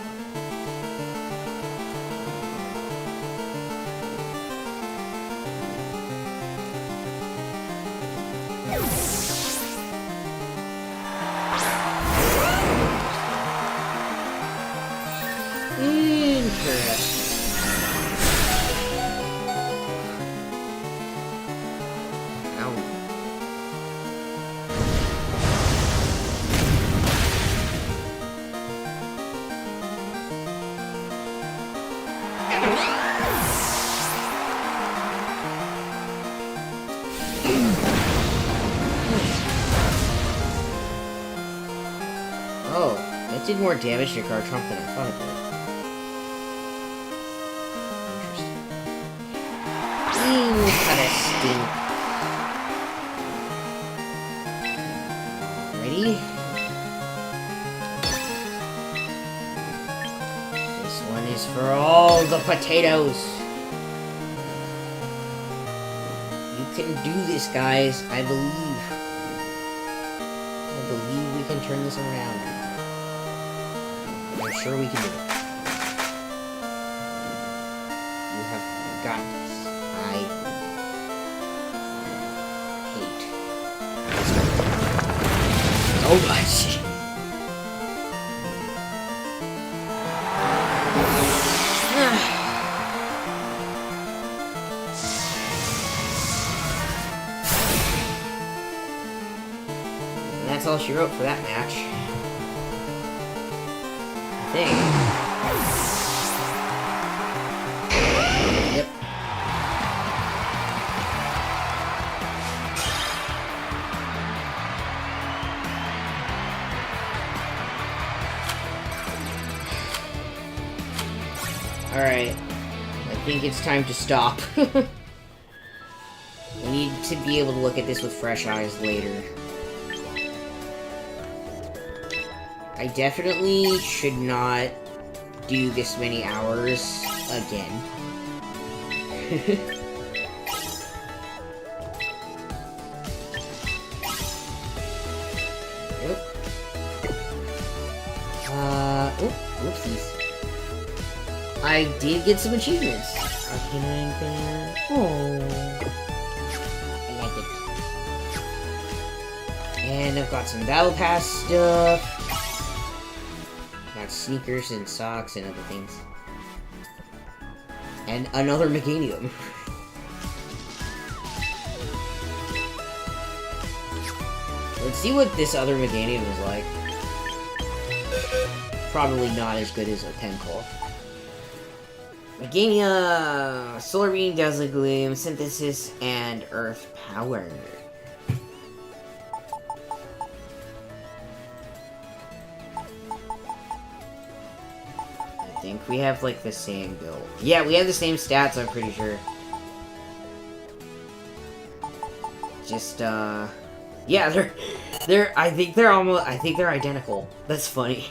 Oh, that did more damage to Garchomp than I thought it would. Interesting. instant. Ready? This one is for all the potatoes. You can do this, guys. I believe. I believe we can turn this around. I'm sure we can do it. You have got this. I hate so much. And that's all she wrote for that match. I think. Yep. Alright. I think it's time to stop. We need to be able to look at this with fresh eyes later. I definitely should not do this many hours again. Whoopsies. I did get some achievements. Oh. I like it. And I've got some Battle Pass stuff. Got sneakers and socks and other things. And another Meganium. Let's see what this other Meganium is like. Probably not as good as a Tentacle. Meganium! Solar Beam, Dazzle Gloom, Synthesis, and Earth Power. I think we have, like, the same build. Yeah, we have the same stats, I'm pretty sure. Just, yeah, I think they're identical. That's funny.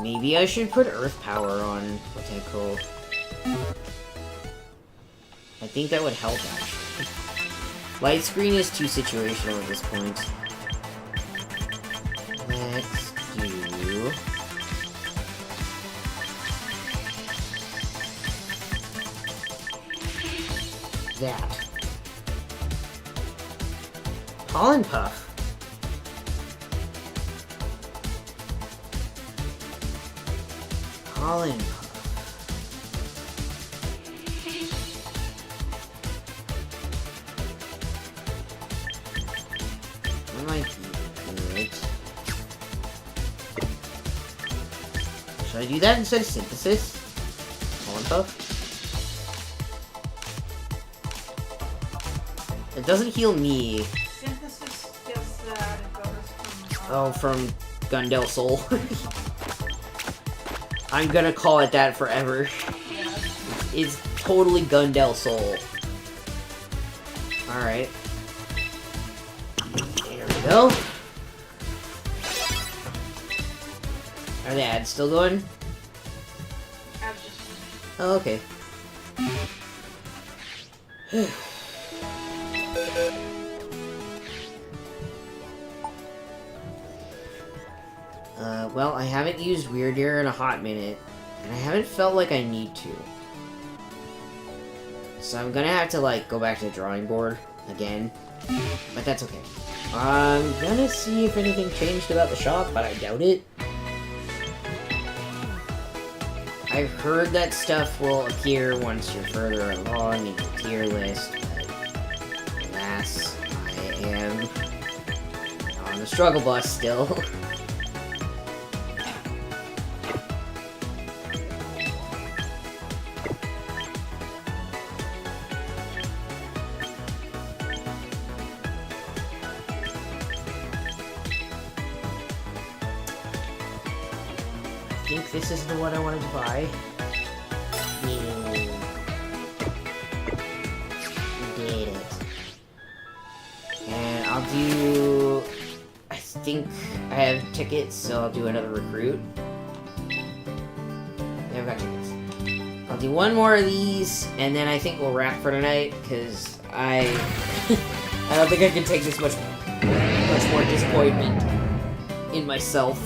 Maybe I should put Earth Power on Potential. I think that would help, actually. Light Screen is too situational at this point. Let's do... that. Pollen Puff. Pollen Puff. That might be good. Should I do that instead of Synthesis? Pollen Puff? It doesn't heal me. Synthesis does that. It goes from... Oh, from Gundel Soul. I'm gonna call it that forever. Yeah. It's totally Gundel Soul. Alright. There we go. Are the ads still going? I've just... Oh, okay. Well, I haven't used Weird Ear in a hot minute, and I haven't felt like I need to. So I'm gonna have to, like, go back to the drawing board again, but that's okay. I'm gonna see if anything changed about the shop, but I doubt it. I've heard that stuff will appear once you're further along in your tier list, but alas, I am on the struggle bus still. think this is the one I wanted to buy. Did it. And I'll do... I think I have tickets, so I'll do another recruit. Yeah, I've got tickets. I'll do one more of these, and then I think we'll wrap for tonight, because I don't think I can take this much more disappointment in myself.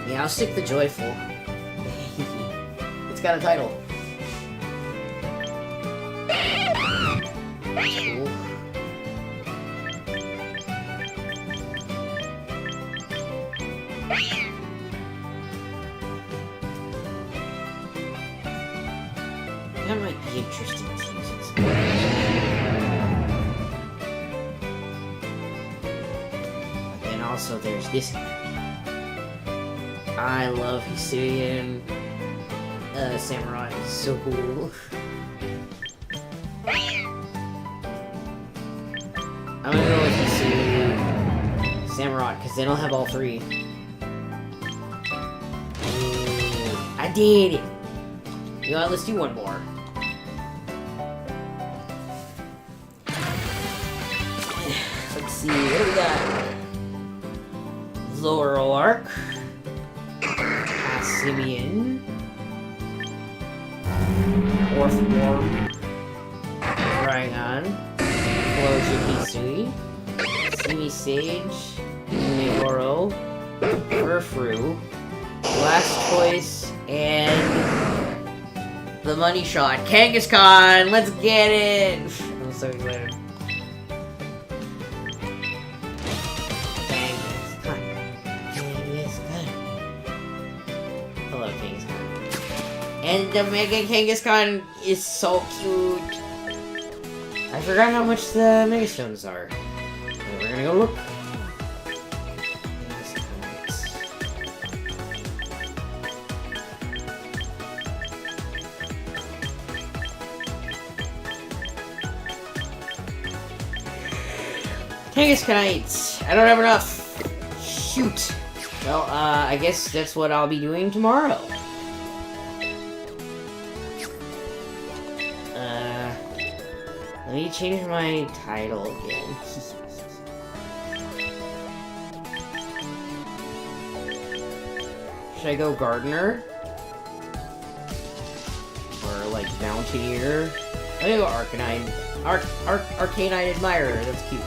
Yeah, I'll stick the joyful. It's got a title. Cool. That might be interesting to use it. But then also there's this guy. I love Hisuian Samurai. It's so cool. I'm gonna go with Hisuian Samurai because they don't have all three. I did it! You know what, let's do one more. Let's see, what do we got? Zoroark. Simeon, Orthworm, Raigon, Floja Hisui, Simi Sage, Megoro, Furfru, Blastoise, and the money shot, Kangaskhan! Let's get it! I'm so excited. And the Mega Kangaskhan is so cute. I forgot how much the Mega Stones are. So we're gonna go look. Kangaskanites! I don't have enough. Shoot. Well, I guess that's what I'll be doing tomorrow. Let me change my title again. Should I go Gardener? Or like Mountaineer? I'm gonna go Arcanine. Arcanine Admirer, that's cute.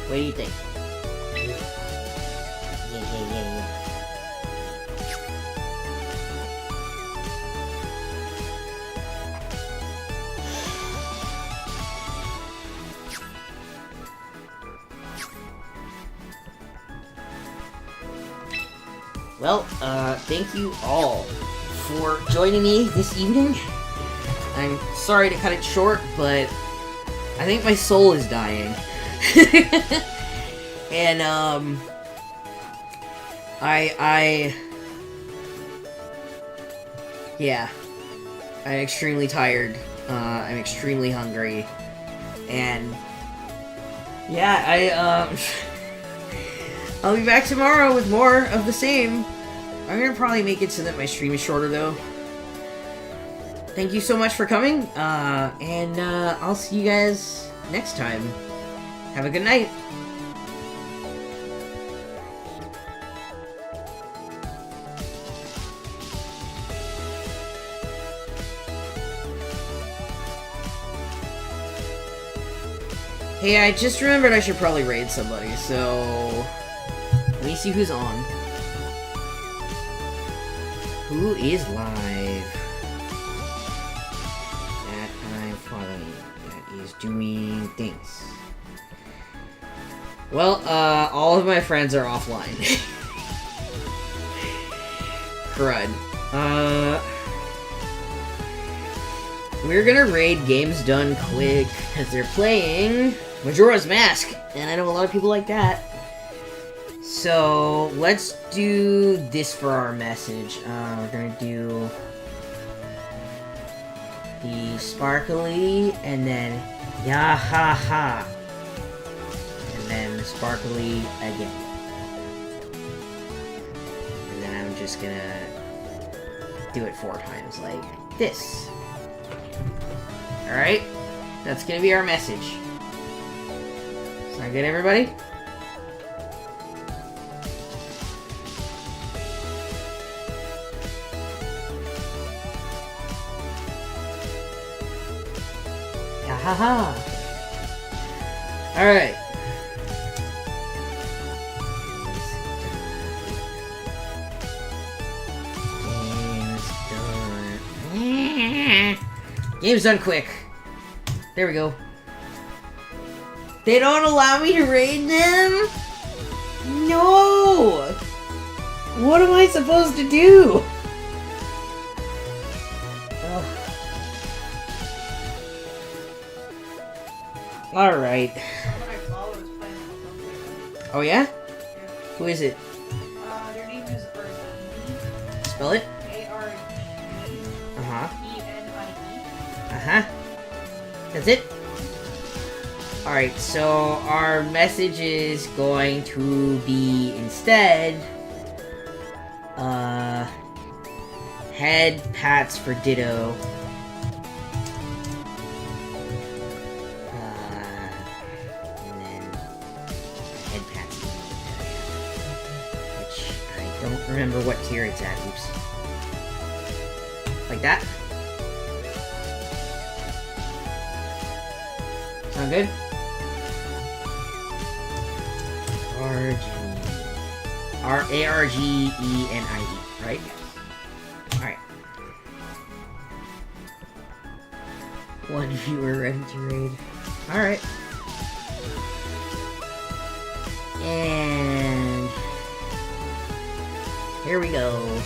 What do you think? Yeah. Well, thank you all for joining me this evening. I'm sorry to cut it short, but I think my soul is dying. And, yeah. I'm extremely tired. I'm extremely hungry. And, yeah, I'll be back tomorrow with more of the same. I'm gonna probably make it so that my stream is shorter, though. Thank you so much for coming, and I'll see you guys next time. Have a good night. Hey, I just remembered I should probably raid somebody, so... Let me see who's on. Who is live? That I'm following. That is doing things. Well, all of my friends are offline. Crud. We're gonna raid Games Done Quick, because they're playing Majora's Mask, and I know a lot of people like that. So let's do this for our message. We're gonna do the sparkly and then ya ha ha, and then the sparkly again. And then I'm just gonna do it 4 times like this. Alright? That's gonna be our message. Sound good, everybody? Haha. Alright. Game's done quick. There we go. They don't allow me to raid them? No! What am I supposed to do? Ugh. Alright. Someone I follow is playing on the computer. Oh yeah? Yeah. Who is it? Their name is Argenie. Spell it? A-R-G-E-N-I-E. Uh-huh. That's it? Alright, so our message is going to be instead, head pats for Ditto. And then head pats, which I don't remember what tier it's at. Oops. Like that? Sound good? A-R-G-E-N-I-E, right? Alright. 1 viewer ready to raid. Alright. And here we go.